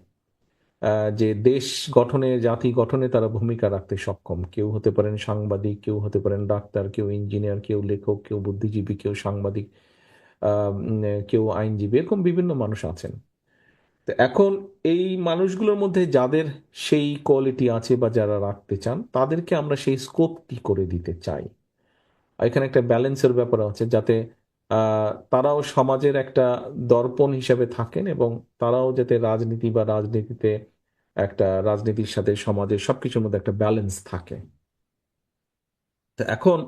যে দেশ গঠনে, জাতি গঠনে তারা ভূমিকা রাখতে সক্ষম। কেউ হতে পারেন সাংবাদিক, কেউ হতে পারেন ডাক্তার, কেউ ইঞ্জিনিয়ার, কেউ লেখক, কেউ বুদ্ধিজীবী, কেউ সাংবাদিক, কেউ আইনজীবী, এরকম বিভিন্ন মানুষ আছেন। তো এখন এই মানুষগুলোর মধ্যে যাদের সেই কোয়ালিটি আছে বা যারা রাখতে চান, তাদেরকে আমরা সেই স্কোপটি করে দিতে চাই। এখানে একটা ব্যালেন্সের ব্যাপার আছে, যাতে তারাও সমাজের একটা দর্পণ হিসেবে থাকেন এবং তারাও যাতে রাজনীতি বা রাজনীতিতে একটা, রাজনীতির সাথে সমাজের সবকিছুর মধ্যে একটা ব্যালেন্স থাকে। তো এখন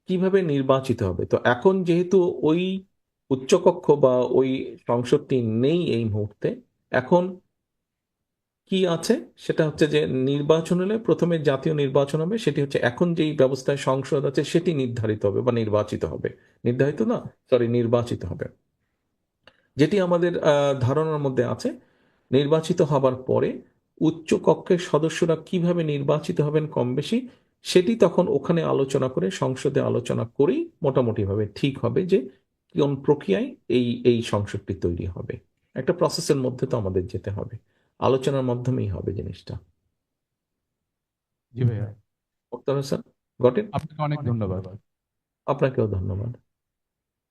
কিভাবে নির্বাচিত হবে? তো এখন যেহেতু ওই উচ্চকক্ষ বা ওই সংসদটি নেই এই মুহূর্তে, এখন কি আছে সেটা হচ্ছে যে নির্বাচন হলে প্রথমে জাতীয় নির্বাচন হবে, সেটি হচ্ছে এখন যেই ব্যবস্থায় সংসদ আছে সেটি নির্ধারিত হবে বা নির্বাচিত হবে, নির্বাচিত হবে, যেটি আমাদের ধারণার মধ্যে আছে। নির্বাচিত হবার পরে উচ্চ কক্ষের সদস্যরা কিভাবে নির্বাচিত হবেন কম বেশি, সেটি তখন ওখানে আলোচনা করে, সংসদে আলোচনা করেই মোটামুটিভাবে ঠিক হবে যে কোন প্রক্রিয়ায় এই এই সংসদটি তৈরি হবে। একটা প্রসেসের মধ্যে তো আমাদের যেতে হবে, আলোচনার মাধ্যমেই হবে জিনিসটা। জি ভাইয়া, মুক্তার হোসেন, গট ইট? আপনাকে অনেক ধন্যবাদ। আপনাকেও ধন্যবাদ।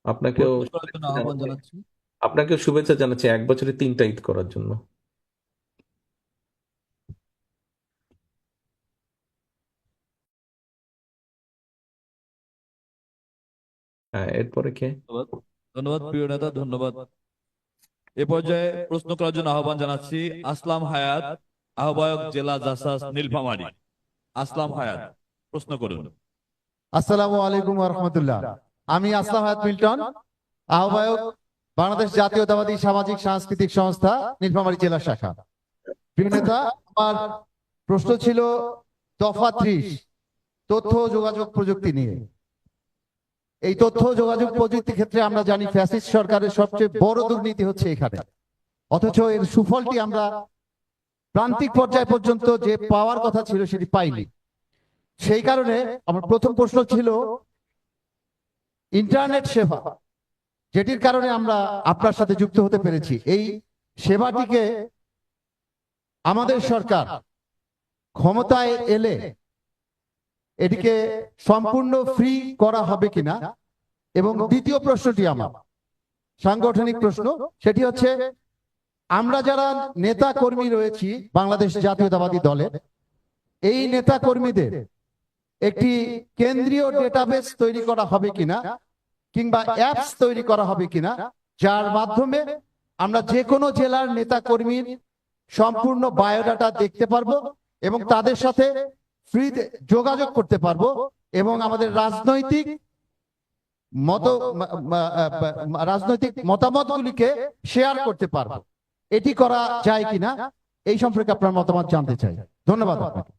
আপনাকেও প্রশ্ন করার জন্য আহ্বান জানাচ্ছি। আপনাকেও শুভেচ্ছা জানাচ্ছি 1 বছরে 3টা ঈদ করার জন্য। হ্যাঁ, এরপরে কে? ধন্যবাদ, ধন্যবাদ প্রিয় নেতা, ধন্যবাদ। এ পর্যায়ে প্রশ্ন করার জন্য আহ্বান জানাচ্ছি আসলাম হায়াত, আহ্বায়ক জেলা জাসাস নীলফামারী। আসলাম হায়াত, প্রশ্ন করুন। আসসালামু আলাইকুম ওয়া রাহমাতুল্লাহ। আমি আসলাম হায়াত মিল্টন, আহ্বায়ক বাংলাদেশ জাতীয়তাবাদী সামাজিক সাংস্কৃতিক সংস্থা নীলফামারী জেলা শাখা। প্রিয় নেতা, আমার প্রশ্ন ছিল দফা 30 তথ্য ও যোগাযোগ প্রযুক্তি নিয়ে। এই তথ্য ও যোগাযোগ প্রযুক্তি ক্ষেত্রে আমরা জানি ফ্যাসিস্ট সরকারের সবচেয়ে বড় দুর্নীতি হচ্ছে এখানে, অথচ এর সুফলটি আমরা প্রান্তিক পর্যায় পর্যন্ত যে পাওয়ার কথা ছিল সেটি পাইনি। সেই কারণে আমার প্রথম প্রশ্ন ছিল ইন্টারনেট সেবা, যেটির কারণে আমরা আপনার সাথে যুক্ত হতে পেরেছি। এই সেবাটিকে আমাদের সরকার ক্ষমতায় এলে এটিকে সম্পূর্ণ ফ্রি করা হবে কিনা, এবং দ্বিতীয় প্রশ্নটি আমার সাংগঠনিক প্রশ্ন, সেটি হচ্ছে আমরা যারা নেতা কর্মী রয়েছি বাংলাদেশ জাতীয়তাবাদী দলের, এই নেতা কর্মীদের একটি কেন্দ্রীয় ডেটাবেস তৈরি করা হবে কিনা কিংবা অ্যাপস তৈরি করা হবে কিনা, যার মাধ্যমে আমরা যে কোনো জেলার নেতা কর্মীর সম্পূর্ণ বায়োডাটা দেখতে পারবো এবং তাদের সাথে ফ্রিতে যোগাযোগ করতে পারবো এবং আমাদের রাজনৈতিক মতামতগুলিকে শেয়ার করতে পারবো। এটি করা যায় কিনা এই সম্পর্কে আপনার মতামত জানতে চাই। ধন্যবাদ আপনাকে।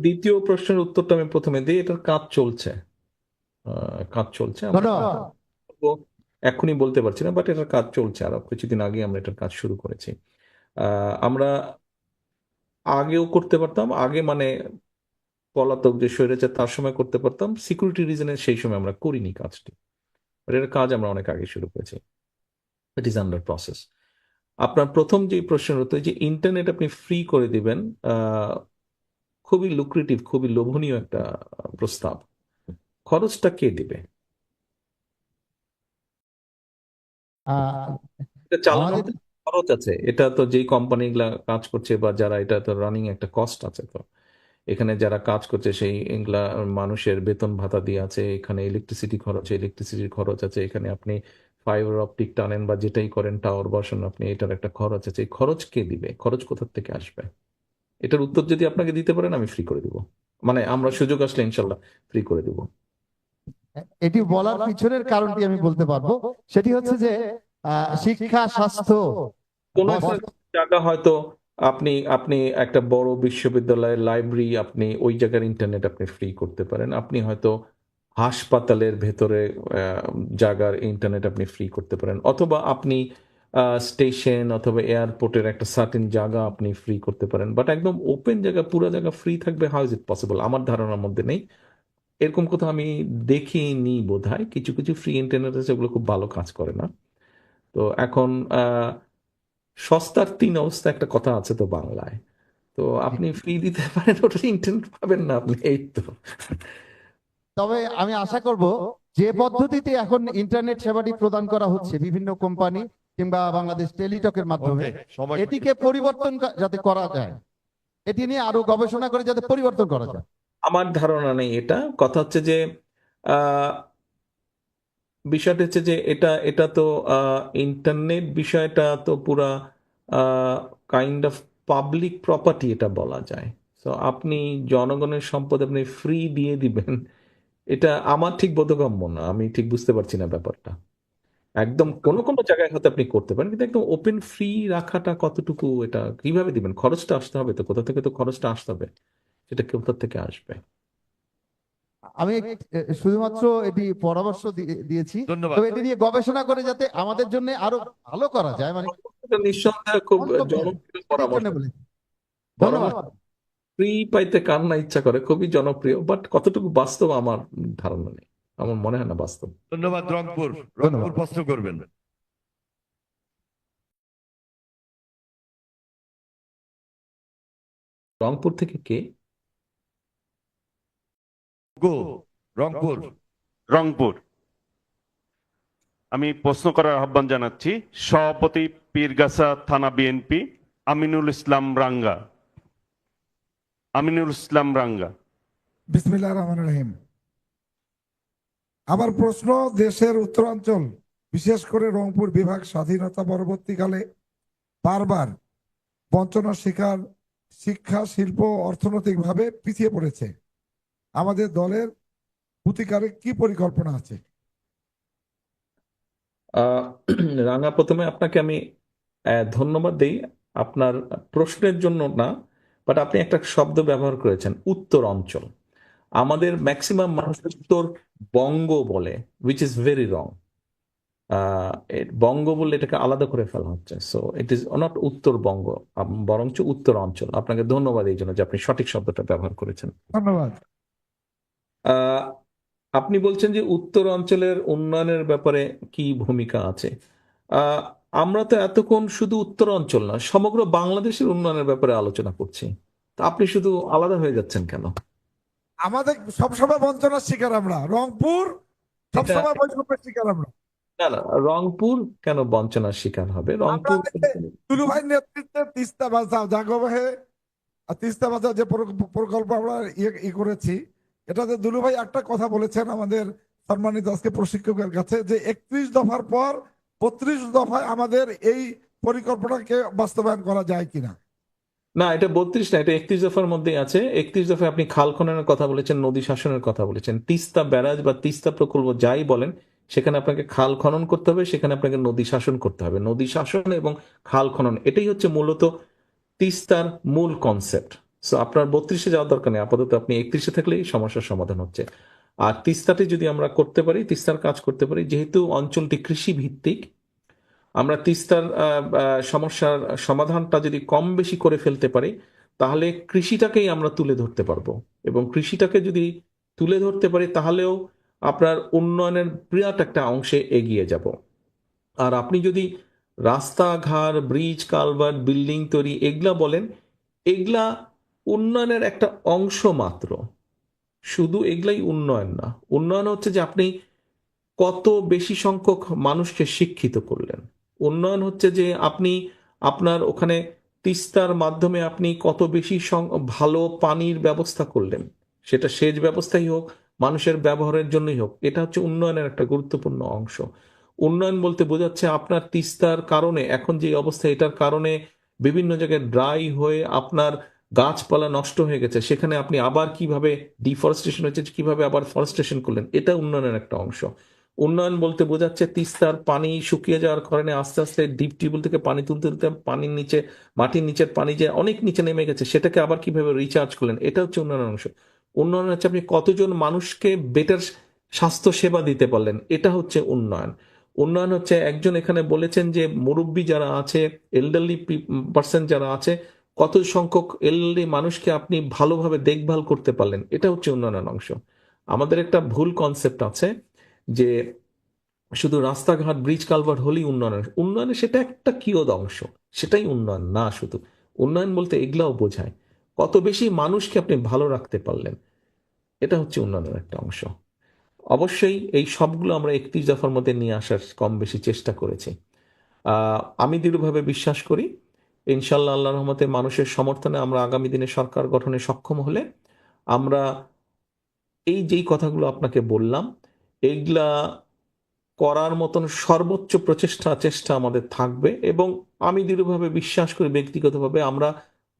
দ্বিতীয় প্রশ্নের উত্তরটা আমি প্রথমে দিই। এটার কাজ চলছে, ধন্যবাদ। এখনই বলতে পারছি না, বাট এটার কাজ চলছে। আর কিছুদিন আগে আমরা এটার কাজ শুরু করেছি। আমরা আগেও করতে পারতাম, আগে মানে পলাতক যে স্বৈরাচার তার সময় করতে পারতাম, সিকিউরিটি রিজনে সেই সময় আমরা করিনি কাজটি। এর কাজ আমরা অনেক আগে শুরু করেছি, ইট ইজ আন্ডার প্রসেস। আপনার প্রথম যে প্রশ্নের উত্তর, যে ইন্টারনেট আপনি ফ্রি করে দিবেন, খুবই লুক্রেটিভ, খুবই লোভনীয় একটা প্রস্তাব। খরচটা কে দিবে? চালানোর খরচ আছে, এটা তো যেই কোম্পানিগুলা কাজ করছে বা যারা, এটা তো রানিং একটা কস্ট আছে। তো এখানে যারা কাজ করছে সেই এগুলা মানুষের বেতন ভাতা দিয়ে আছে, এখানে ইলেকট্রিসিটির খরচ আছে, এখানে আপনি ফাইবার অপটিক টানেন বা যেটাই করেন টাওয়ার বসান, আপনি এটার একটা খরচ আছে। এই খরচ কে দিবে? খরচ কোথা থেকে আসবে? এটার উত্তর যদি আপনাকে দিতে পারেন আমি ফ্রি করে দিব, মানে আমরা সুযোগ আসলে ইনশাল্লাহ ফ্রি করে দিব। এটি বলার পিছনের কারণটি আমি বলতে পারবো, সেটি হচ্ছে যে শিক্ষা, স্বাস্থ্য, কোন একটা জায়গা হয়তো আপনি আপনি একটা বড় বিশ্ববিদ্যালয়ের লাইব্রেরি, আপনি ওই জায়গার ইন্টারনেট আপনি ফ্রি করতে পারেন। আপনি হয়তো হাসপাতালের ভেতরে জায়গার ইন্টারনেট আপনি ফ্রি করতে পারেন, অথবা আপনি স্টেশন অথবা এয়ারপোর্টের একটা সার্টেন জায়গা আপনি ফ্রি করতে পারেন। বাট একদম ওপেন জায়গা, পুরো জায়গা ফ্রি থাকবে, হাউ ইজ ইট পসিবল? আমার ধারণার মধ্যে নেই। এরকম কোথাও আমি দেখিনি বোধহয়। কিছু কিছু ফ্রি ইন্টারনেট আছে, ওগুলো খুব ভালো কাজ করে না। তো এখন সস্তার তিন অবস্থা একটা কথা আছে তো বাংলায়, তো আপনি ফ্রি দিতে পারেন, ওটা ইন্টারনেট পাবেন না আপনি, এই তো। তবে আমি আশা করব যে পদ্ধতিতে এখন ইন্টারনেট সেবাটি প্রদান করা হচ্ছে বিভিন্ন কোম্পানি কিংবা বাংলাদেশ টেলিটকের মাধ্যমে, এটিকে পরিবর্তন যাতে করা যায়, এটি নিয়ে আরো গবেষণা করে যাতে পরিবর্তন করা যায়। আমার ধারণা নেই এটা। কথা হচ্ছে যে আহ, বিষয়টা হচ্ছে যে এটা এটা তো ইন্টারনেট বিষয়টা তো পুরা কাইন্ড অফ পাবলিক প্রপার্টি এটা বলা যায়। তো আপনি জনগণের সম্পদ আপনি ফ্রি দিয়ে দিবেন, এটা আমার ঠিক বোধগম্য না। আমি ঠিক বুঝতে পারছি না ব্যাপারটা। একদম কোনো কোনো জায়গায় হয়তো আপনি করতে পারেন, কিন্তু একদম ওপেন ফ্রি রাখাটা কতটুকু, এটা কিভাবে দিবেন? খরচটা আসতে হবে তো কোথা থেকে, তো খরচটা আসতে হবে, সেটা কোথা থেকে আসবে? আমি শুধুমাত্র এটি পরামর্শ দিয়েছি, তবে এটি নিয়ে গবেষণা করে যাতে আমাদের জন্য আরো ভালো করা যায়, মানে এটা নিঃসন্দেহে খুব জনপ্রিয় পরামর্শ। ধন্যবাদ। ফ্রি পাইতে কার না ইচ্ছা করে, খুবই জনপ্রিয়, বাট কতটুকু বাস্তব আমার ধারণা নেই, আমার মনে হয় না বাস্তব। ধন্যবাদ। রংপুর প্রশ্ন করবেন। রংপুর থেকে কে? রংপুর। আমি প্রশ্ন করার আহ্বান জানাচ্ছি সভাপতি পীরগাছা থানা বিএনপি আমিনুল ইসলাম রাঙ্গা। বিসমিল্লাহির রহমানির রহিম। আমার প্রশ্ন, দেশের উত্তরাঞ্চল বিশেষ করে রংপুর বিভাগ স্বাধীনতা পরবর্তীকালে বারবার বঞ্চনার শিকার, শিক্ষা, শিল্প, অর্থনৈতিকভাবে পিছিয়ে পড়েছে। আমাদের দলের প্রতিকারে কি পরিকল্পনা আছে? রাঙা, প্রথমে আপনাকে আমি ধন্যবাদ দেই আপনার প্রশ্নের জন্য না, বাট আপনি একটা শব্দ ব্যবহার করেছেন, উত্তর অঞ্চল। আমাদের ম্যাক্সিমাম মানুষ উত্তর বঙ্গ বলে, উইচ ইজ ভেরি রং। বঙ্গ বললে এটাকে আলাদা করে ফেলা হচ্ছে, so it is not Uttarbanga, বরঞ্চ উত্তর অঞ্চল। আপনাকে ধন্যবাদ এই জন্য যে আপনি সঠিক শব্দটা ব্যবহার করেছেন। ধন্যবাদ। আপনি বলছেন যে উত্তর অঞ্চলের উন্নয়নের ব্যাপারে কি ভূমিকা আছে। আমরা তো এতক্ষণ শুধু উত্তর অঞ্চল না, সমগ্র বাংলাদেশের উন্নয়নের ব্যাপারে আলোচনা করছি, তা আপনি শুধু আলাদা হয়ে যাচ্ছেন কেন? আমাদের সবসময় বঞ্চনার শিকার আমরা, রংপুর সবসময় বৈষম্যের শিকার আমরা। না না, রংপুর কেন বঞ্চনার শিকার হবে? রংপুর দুলু ভাই নেতৃত্বে তিস্তা বাঁচাও জাগবে, তিস্তা বাঁচাও যে প্রকল্প আমরা ই করেছি, এটাতে দুলু ভাই একটা কথা বলেছেন আমাদের সম্মানিত আজকে প্রশিক্ষকের কাছে, যে 31 দফার পর 32 দফায় আমাদের এই পরিকল্পনাকে বাস্তবায়ন করা যায় কিনা। না, এটা 32 না, এটা 31 দফার মধ্যেই আছে। 31 দফায় আপনি খাল খননের কথা বলেছেন, নদী শাসনের কথা বলেছেন। তিস্তা ব্যারাজ বা তিস্তা প্রকল্প যাই বলেন, সেখানে আপনাকে খাল খনন করতে হবে, সেখানে আপনাকে নদী শাসন করতে হবে। নদী শাসন এবং খাল খনন, এটাই হচ্ছে মূলত তিস্তার মূল কনসেপ্ট। সো আপনার 32-এ যাওয়ার দরকার নেই, আপাতত আপনি 31-এ থাকলেই সমস্যার সমাধান হচ্ছে। আর তিস্তাতে যদি আমরা করতে পারি, তিস্তার কাজ করতে পারি, যেহেতু অঞ্চলটি কৃষি ভিত্তিক, আমরা তিস্তার সমস্যার সমাধানটা যদি কম বেশি করে ফেলতে পারি, তাহলে কৃষিটাকেই আমরা তুলে ধরতে পারবো। এবং কৃষিটাকে যদি তুলে ধরতে পারি, তাহলেও আপনার উন্নয়নের বিরাট একটা অংশে এগিয়ে যাব। আর আপনি যদি রাস্তাঘাট, ব্রিজ, কালভার্ট, বিল্ডিং তৈরি এগুলা বলেন, এগুলা উন্নয়নের একটা অংশ মাত্র। শুধু এগুলাই উন্নয়ন না। উন্নয়ন হচ্ছে যে আপনি কত বেশি সংখ্যক মানুষকে শিক্ষিত করলেন। উন্নয়ন হচ্ছে যে আপনি আপনার ওখানে তিস্তার মাধ্যমে আপনি কত বেশি ভালো পানির ব্যবস্থা করলেন, সেটা সেচ ব্যবস্থাই হোক, মানুষের ব্যবহারের জন্যই হোক, এটা হচ্ছে উন্নয়নের একটা গুরুত্বপূর্ণ অংশ। উন্নয়ন বলতে বোঝাচ্ছে আপনার তিস্তার কারণে এখন যে অবস্থা, এটার কারণে বিভিন্ন জায়গায় ড্রাই হয়ে আপনার গাছপালা নষ্ট হয়ে গেছে, সেখানে আপনি আবার কিভাবে ডিফরেস্টেশন হয়েছে, কিভাবে আবার ফরেস্টেশন করলেন, এটা উন্নয়নের একটা অংশ। উন্নয়ন বলতে বোঝাচ্ছে তিস্তার পানি শুকিয়ে যাওয়ার কারণে আস্তে আস্তে ডিপ টিউবওয়েল থেকে পানি তুলতে তুলতে পানির নিচে, মাটির নিচের পানি যে অনেক নিচে নেমে গেছে, সেটাকে আবার কিভাবে রিচার্জ করলেন, এটা হচ্ছে উন্নয়নের অংশ। উন্নয়ন হচ্ছে আপনি কতজন মানুষকে বেটার স্বাস্থ্য সেবা দিতে পারলেন, এটা হচ্ছে উন্নয়ন। উন্নয়ন হচ্ছে একজন এখানে বলেছেন যে মুরব্বী যারা আছে, এল্ডারলি পার্সন যারা আছে, কত সংখ্যক এল্ডারলি মানুষকে আপনি ভালোভাবে দেখভাল করতে পারলেন, এটা হচ্ছে উন্নয়নের অংশ। আমাদের একটা ভুল কনসেপ্ট আছে যে শুধু রাস্তাঘাট ব্রিজ কালভার্ট হলেই উন্নয়নের সেটা একটা কিয়দ অংশ, সেটাই উন্নয়ন না। শুধু উন্নয়ন বলতে এগুলাও বোঝায় কত বেশি মানুষকে আপনি ভালো রাখতে পারলেন, এটা হচ্ছে উন্নয়নের একটা অংশ। অবশ্যই এই সবগুলো আমরা 31 দফার মধ্যে নিয়ে আসার কম বেশি চেষ্টা করেছি। আমি দৃঢ়ভাবে বিশ্বাস করি ইনশাল্লাহ আল্লাহ রহমতে মানুষের সমর্থনে আমরা আগামী দিনে সরকার গঠনে সক্ষম হলে আমরা এই যেই কথাগুলো আপনাকে বললাম এইগুলা করার মতন সর্বোচ্চ চেষ্টা আমাদের থাকবে। এবং আমি দৃঢ়ভাবে বিশ্বাস করি ব্যক্তিগতভাবে,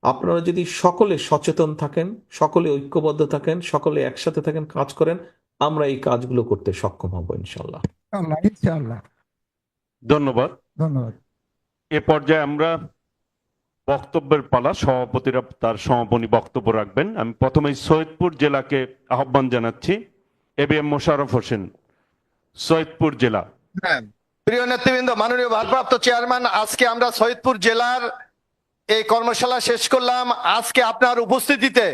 আপনারা যদি সকলে সচেতন থাকেন, সকলে ঐক্যবদ্ধ থাকেন, সকলে একসাথে থাকেন, কাজ করেন, আমরা এই কাজগুলো করতে সক্ষম হব ইনশাল্লাহ। ইনশাআল্লাহ। ধন্যবাদ। ধন্যবাদ। এ পর্যায়ে আমরা বক্তব্যের পালা, সভাপতিরা তার সমাপনী বক্তব্য রাখবেন। আমি প্রথমেই সৈয়দপুর জেলাকে আহ্বান জানাচ্ছি। ABM মোশাররফ হোসেন, সৈয়দপুর জেলা। হ্যাঁ, প্রিয় নেতৃবৃন্দ, মাননীয় ভারপ্রাপ্ত চেয়ারম্যান, আজকে আমরা সৈয়দপুর জেলার এই কর্মশালা শেষ করলাম। আজকে আপনার উপস্থিতিতে